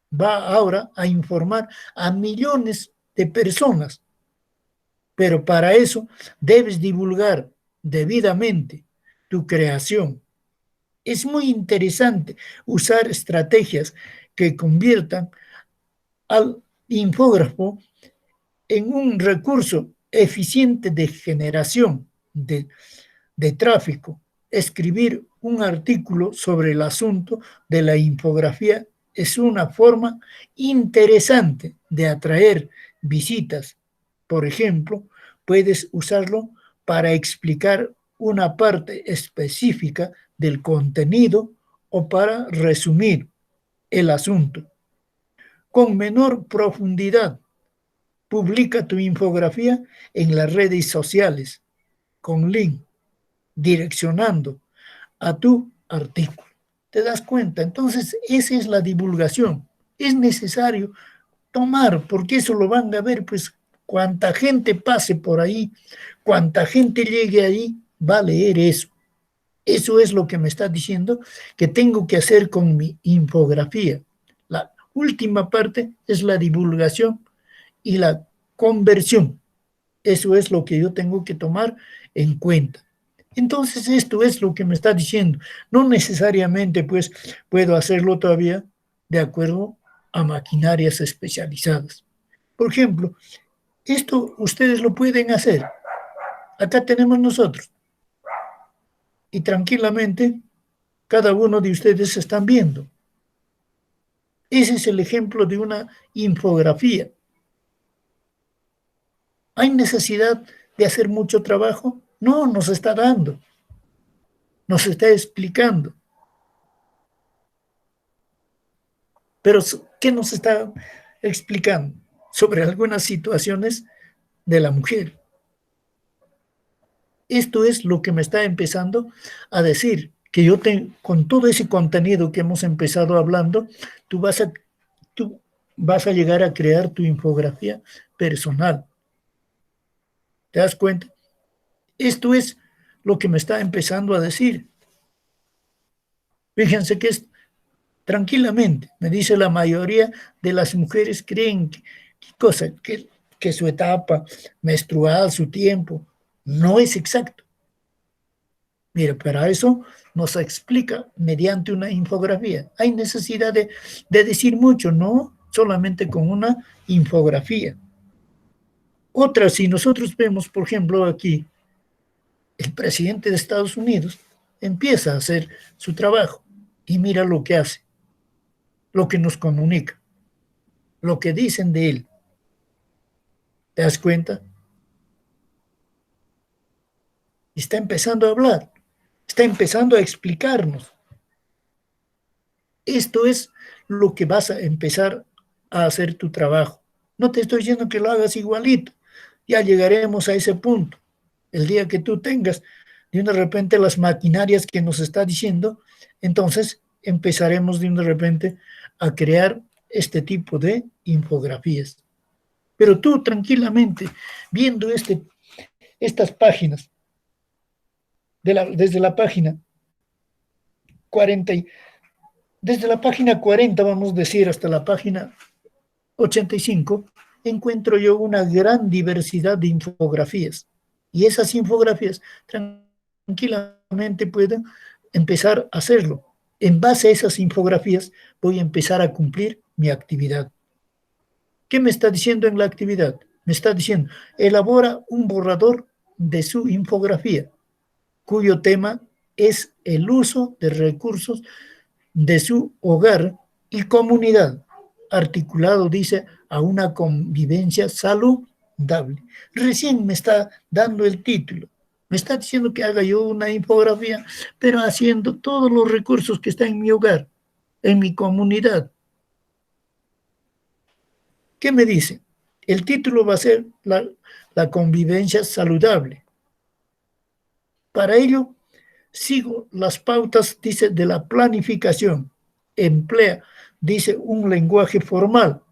Va ahora a informar a millones de personas, pero para eso debes divulgar debidamente tu creación. Es muy interesante usar estrategias que conviertan al infógrafo en un recurso eficiente de generación de tráfico. Escribir un artículo sobre el asunto de la infografía es una forma interesante de atraer visitas. Por ejemplo, puedes usarlo para explicar una parte específica del contenido o para resumir el asunto. Con menor profundidad, publica tu infografía en las redes sociales con link direccionando a tu artículo. ¿Te das cuenta? Entonces, esa es la divulgación. Es necesario tomar, porque eso lo van a ver, pues, cuánta gente pase por ahí, cuánta gente llegue ahí, va a leer eso. Eso es lo que me está diciendo que tengo que hacer con mi infografía. La última parte es la divulgación y la conversión. Eso es lo que yo tengo que tomar en cuenta. Entonces, esto es lo que me está diciendo. No necesariamente, pues, puedo hacerlo todavía de acuerdo a maquinarias especializadas. Por ejemplo, esto ustedes lo pueden hacer. Acá tenemos nosotros. Y tranquilamente, cada uno de ustedes están viendo. Ese es el ejemplo de una infografía. ¿Hay necesidad de hacer mucho trabajo? No, nos está dando. Nos está explicando. Pero, ¿qué nos está explicando? Sobre algunas situaciones de la mujer. Esto es lo que me está empezando a decir, que yo con todo ese contenido que hemos empezado hablando, tú vas a llegar a crear tu infografía personal. ¿Te das cuenta? Esto es lo que me está empezando a decir. Fíjense que tranquilamente, me dice la mayoría de las mujeres creen que su etapa menstrual, su tiempo, no es exacto. Mira, para eso nos explica mediante una infografía. Hay necesidad de decir mucho, no solamente con una infografía. Otra, si nosotros vemos, por ejemplo, aquí, el presidente de Estados Unidos empieza a hacer su trabajo y mira lo que hace, lo que nos comunica, lo que dicen de él. ¿Te das cuenta? Está empezando a hablar, está empezando a explicarnos. Esto es lo que vas a empezar a hacer tu trabajo. No te estoy diciendo que lo hagas igualito, ya llegaremos a ese punto. El día que tú tengas de repente las maquinarias que nos está diciendo, entonces empezaremos de repente a crear este tipo de infografías. Pero tú tranquilamente, viendo estas páginas, desde la página 40, desde la página 40, vamos a decir, hasta la página 85, encuentro yo una gran diversidad de infografías. Y esas infografías tranquilamente pueden empezar a hacerlo. En base a esas infografías voy a empezar a cumplir mi actividad. ¿Qué me está diciendo en la actividad? Me está diciendo, elabora un borrador de su infografía, cuyo tema es el uso de recursos de su hogar y comunidad, articulado, dice, a una convivencia saludable. Recién me está dando el título. Me está diciendo que haga yo una infografía, pero haciendo todos los recursos que están en mi hogar, en mi comunidad. ¿Qué me dice? El título va a ser la convivencia saludable. Para ello, sigo las pautas, dice, de la planificación. Emplea, dice, un lenguaje formal,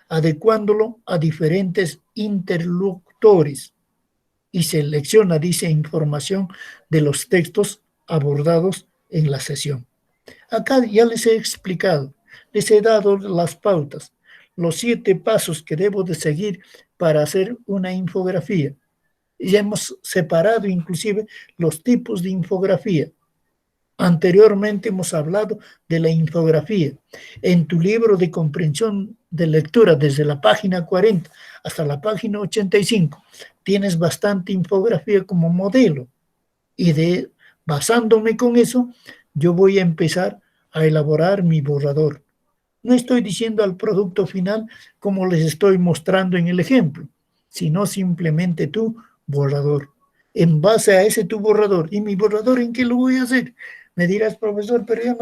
adecuándolo a diferentes interlocutores y selecciona, dice, información de los textos abordados en la sesión. Acá ya les he explicado, les he dado las pautas, los 7 pasos que debo de seguir para hacer una infografía. Ya hemos separado inclusive los tipos de infografía. Anteriormente hemos hablado de la infografía. En tu libro de comprensión de lectura, desde la página 40 hasta la página 85, tienes bastante infografía como modelo. Y basándome con eso, yo voy a empezar a elaborar mi borrador. No estoy diciendo al producto final como les estoy mostrando en el ejemplo, sino simplemente tu borrador. En base a ese tu borrador. ¿Y mi borrador en qué lo voy a hacer? Me dirás, profesor, pero yo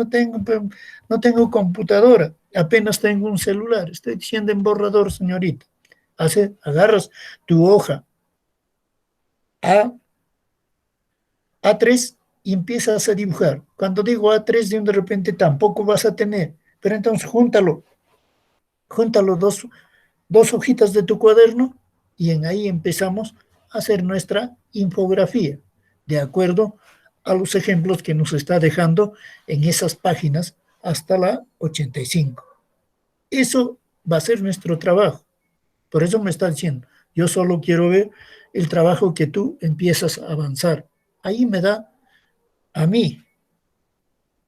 no tengo computadora, apenas tengo un celular. Estoy diciendo en borrador, señorita. Agarras tu hoja A3 y empiezas a dibujar. Cuando digo A3, de repente tampoco vas a tener, pero entonces júntalo dos hojitas de tu cuaderno y en ahí empezamos a hacer nuestra infografía, de acuerdo a los ejemplos que nos está dejando en esas páginas hasta la 85. Eso va a ser nuestro trabajo. Por eso me está diciendo, yo solo quiero ver el trabajo que tú empiezas a avanzar. Ahí me da a mí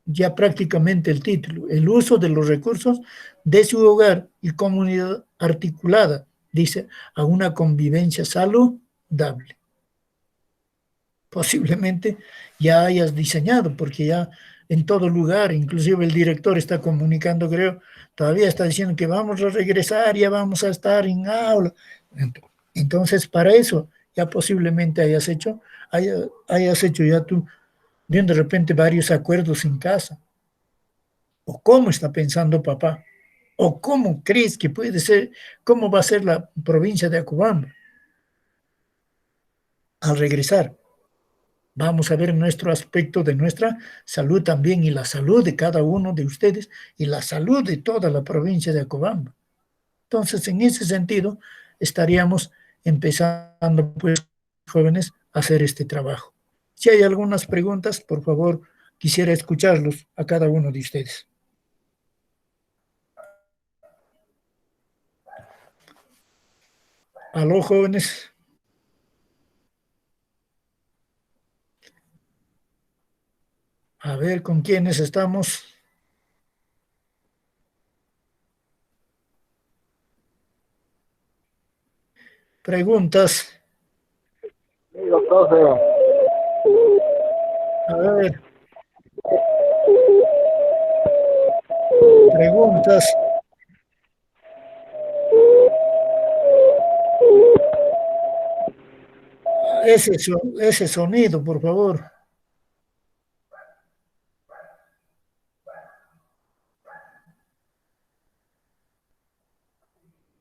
ya prácticamente el título, el uso de los recursos de su hogar y comunidad articulada, dice, a una convivencia saludable. Posiblemente ya hayas diseñado, porque ya en todo lugar, inclusive el director está comunicando, creo, todavía está diciendo que vamos a regresar, ya vamos a estar en aula. Entonces, para eso ya posiblemente hayas hecho ya tú, de repente, varios acuerdos en casa. ¿O cómo está pensando papá? ¿O cómo crees que puede ser, cómo va a ser la provincia de Acobamba al regresar? Vamos a ver nuestro aspecto de nuestra salud también y la salud de cada uno de ustedes y la salud de toda la provincia de Acobamba. Entonces, en ese sentido, estaríamos empezando, pues, jóvenes, a hacer este trabajo. Si hay algunas preguntas, por favor, quisiera escucharlos a cada uno de ustedes. Aló, jóvenes. A ver con quiénes estamos. Preguntas. Digo, profe, A ver, preguntas. Ese sonido, por favor.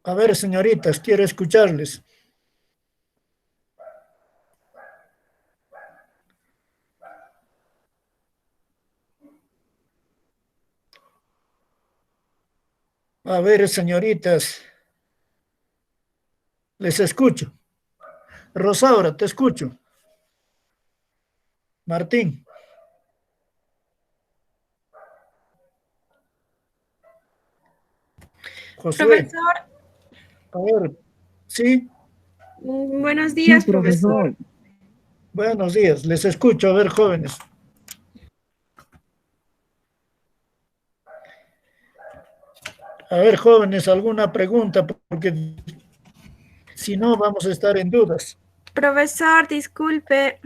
A ver, señoritas, quiero escucharles. A ver, señoritas, les escucho. Rosaura, te escucho. Martín, Josué, Profesor, a ver, sí, buenos días, profesor. buenos días, les escucho. A ver, jóvenes. A ver, jóvenes, ¿alguna pregunta? Porque si no, vamos a estar en dudas. Profesor, disculpe.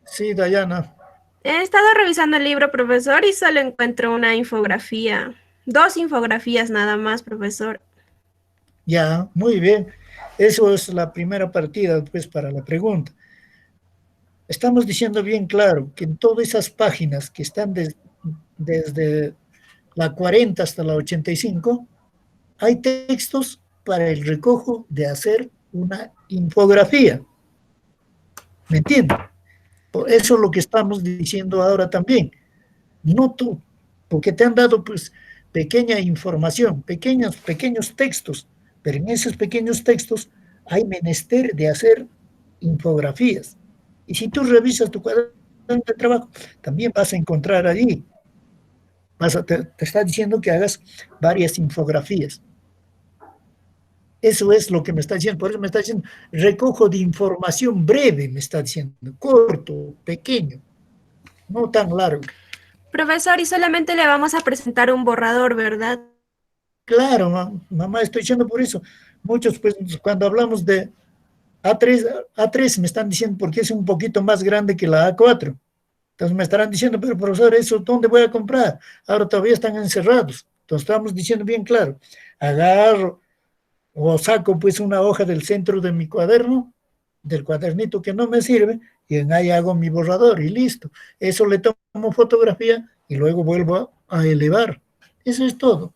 Sí, Dayana. He estado revisando el libro, profesor, y solo encuentro una infografía. Dos infografías nada más, profesor. Ya, muy bien. Eso es la primera partida, pues, para la pregunta. Estamos diciendo bien claro que en todas esas páginas que están desde la 40 hasta la 85, hay textos para el recojo de hacer una infografía. ¿Me entiendes? Eso es lo que estamos diciendo ahora también. No tú, porque te han dado pues pequeña información, pequeños textos, pero en esos pequeños textos hay menester de hacer infografías. Y si tú revisas tu cuaderno de trabajo, también vas a encontrar ahí, te está diciendo que hagas varias infografías. Eso es lo que me está diciendo, por eso me está diciendo, recojo de información breve, me está diciendo, corto, pequeño, no tan largo. Profesor, y solamente le vamos a presentar un borrador, ¿verdad? Claro, mamá, estoy diciendo por eso. Muchos, pues, cuando hablamos de A3 me están diciendo porque es un poquito más grande que la A4. Entonces me estarán diciendo, pero profesor, ¿eso dónde voy a comprar? Ahora todavía están encerrados. Entonces estamos diciendo bien claro, agarro o saco pues una hoja del centro de mi cuaderno, del cuadernito que no me sirve, y en ahí hago mi borrador y listo. Eso le tomo fotografía y luego vuelvo a elevar. Eso es todo.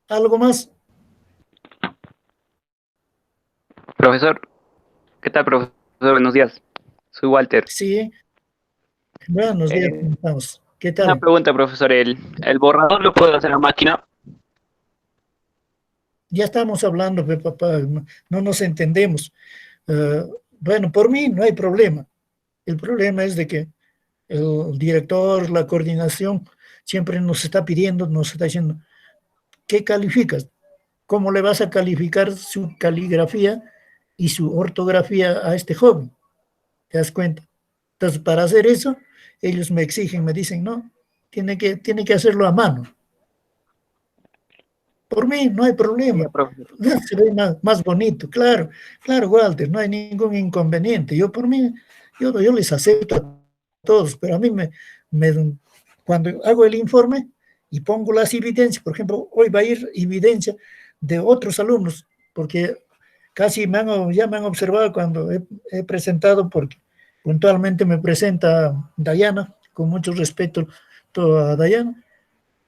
¿Algo más? Profesor, ¿qué tal, profesor? Buenos días. Soy Walter. Sí, buenos días, Eh, ¿cómo estamos? ¿Qué una tal? pregunta, profesor. ¿El borrador lo puedo hacer a máquina? Ya estamos hablando, papá, no nos entendemos. Bueno, por mí no hay problema. El problema es de que el director, la coordinación, siempre nos está pidiendo, nos está diciendo, ¿qué calificas? ¿Cómo le vas a calificar su caligrafía y su ortografía a este joven? ¿Te das cuenta? Entonces, para hacer eso, ellos me exigen, me dicen, no, tiene que hacerlo a mano. Por mí no hay problema. Ya, profesor. Se ve más bonito, claro, claro, Walter, no hay ningún inconveniente. Yo por mí, yo les acepto a todos, pero a mí cuando hago el informe y pongo las evidencias, por ejemplo, hoy va a ir evidencia de otros alumnos, porque casi ya me han observado cuando he presentado, porque puntualmente me presenta Dayana, con mucho respeto a Dayana,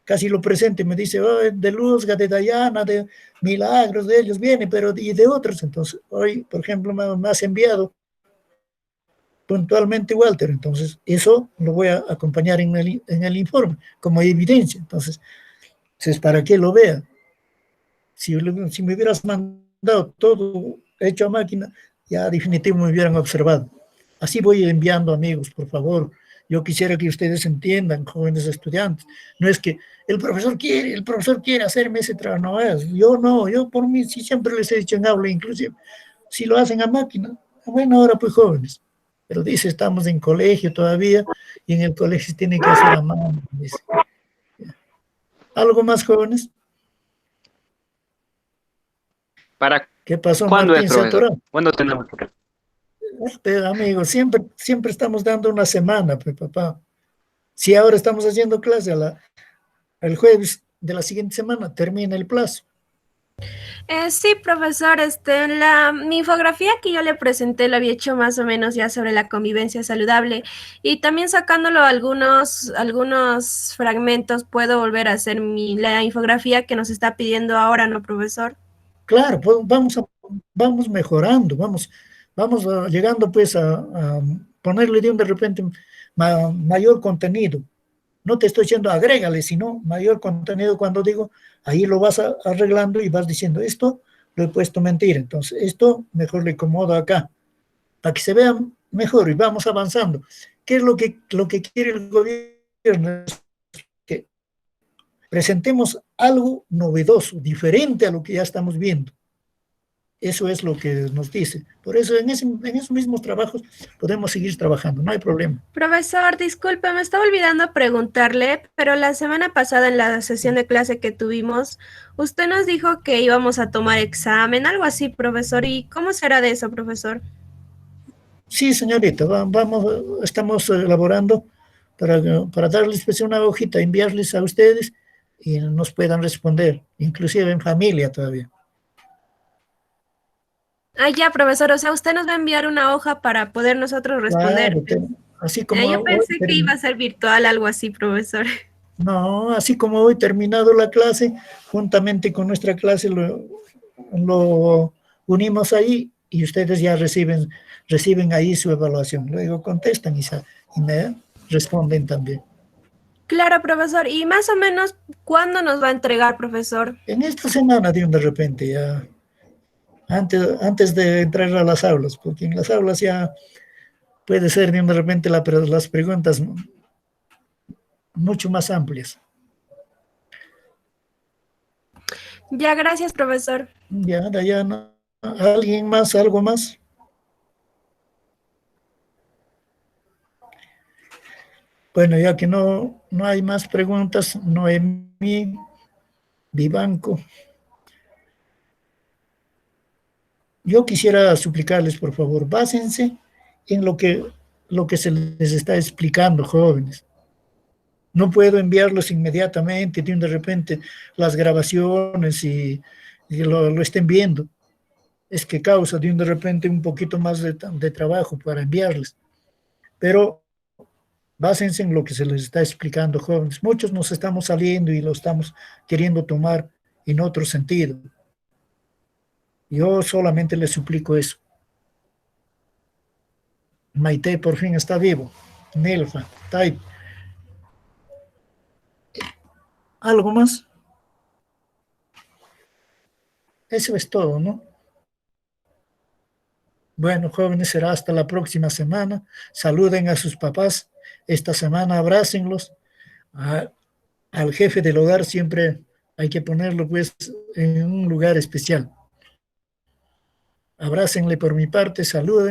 casi lo presente, me dice, oh, de Luzga, de Dayana, de Milagros, de ellos viene, pero y de otros. Entonces, hoy, por ejemplo, me has enviado puntualmente Walter, entonces eso lo voy a acompañar en el informe como evidencia. Entonces, es para que lo vea. Si me hubieras mandado todo hecho a máquina, ya definitivamente me hubieran observado. Así voy enviando amigos, por favor. Yo quisiera que ustedes entiendan, jóvenes estudiantes. No es que el profesor quiere hacerme ese trabajo. No es, yo no, yo por mí, sí siempre les he dicho en aula, inclusive, si lo hacen a máquina, bueno, ahora pues jóvenes. Pero dice, estamos en colegio todavía, y en el colegio se tiene que hacer a mano. Dice. ¿Algo más, jóvenes? ¿Para ¿Qué pasó, cuándo es, Martín? ¿Se profesor? atoró? ¿Cuándo tenemos que... Pero, amigo, siempre estamos dando una semana, pues, papá. Si ahora estamos haciendo clase el jueves de la siguiente semana, termina el plazo. Sí, profesor, mi infografía que yo le presenté lo había hecho más o menos ya sobre la convivencia saludable y también sacándolo algunos fragmentos puedo volver a hacer la infografía que nos está pidiendo ahora, ¿no, profesor? Claro, pues vamos mejorando, vamos llegando pues a ponerle de repente mayor contenido. No te estoy diciendo agrégale, sino mayor contenido cuando digo, ahí lo vas arreglando y vas diciendo, esto lo he puesto mentira, entonces esto mejor le acomodo acá, para que se vea mejor y vamos avanzando. ¿Qué es lo que quiere el gobierno? Que presentemos algo novedoso, diferente a lo que ya estamos viendo. Eso es lo que nos dice. Por eso en esos mismos trabajos podemos seguir trabajando, no hay problema. Profesor, disculpe, me estaba olvidando preguntarle, pero la semana pasada en la sesión de clase que tuvimos, usted nos dijo que íbamos a tomar examen, algo así, profesor. ¿Y cómo será de eso, profesor? Sí, señorita, estamos elaborando para darles pues, una hojita, enviarles a ustedes y nos puedan responder, inclusive en familia todavía. Ah, ya, profesor, o sea, usted nos va a enviar una hoja para poder nosotros responder. Claro, así como Yo hoy, pensé que iba a ser virtual, algo así, profesor. no, así como hoy terminado la clase, juntamente con nuestra clase lo unimos ahí y ustedes ya reciben ahí su evaluación. Luego contestan y me responden también. Claro, profesor. ¿Y más o menos cuándo nos va a entregar, profesor? En esta semana, de repente, ya antes de entrar a las aulas, porque en las aulas ya puede ser de repente las preguntas mucho más amplias. Ya, gracias, profesor. Ya, Dayana, ¿alguien más, algo más? Bueno, ya que no hay más preguntas, Noemí, Vivanco. Yo quisiera suplicarles, por favor, básense en lo que se les está explicando, jóvenes. No puedo enviarlos inmediatamente, de repente las grabaciones y lo estén viendo. Es que causa de repente un poquito más de trabajo para enviarles. Pero básense en lo que se les está explicando, jóvenes. Muchos nos estamos saliendo y lo estamos queriendo tomar en otro sentido. Yo solamente les suplico eso. Maite por fin está vivo. Nelfa, Tai. ¿Algo más? Eso es todo, ¿no? Bueno, jóvenes, será hasta la próxima semana. Saluden a sus papás. Esta semana abrácenlos. Al jefe del hogar siempre hay que ponerlo pues en un lugar especial. Abrácenle por mi parte, saluden.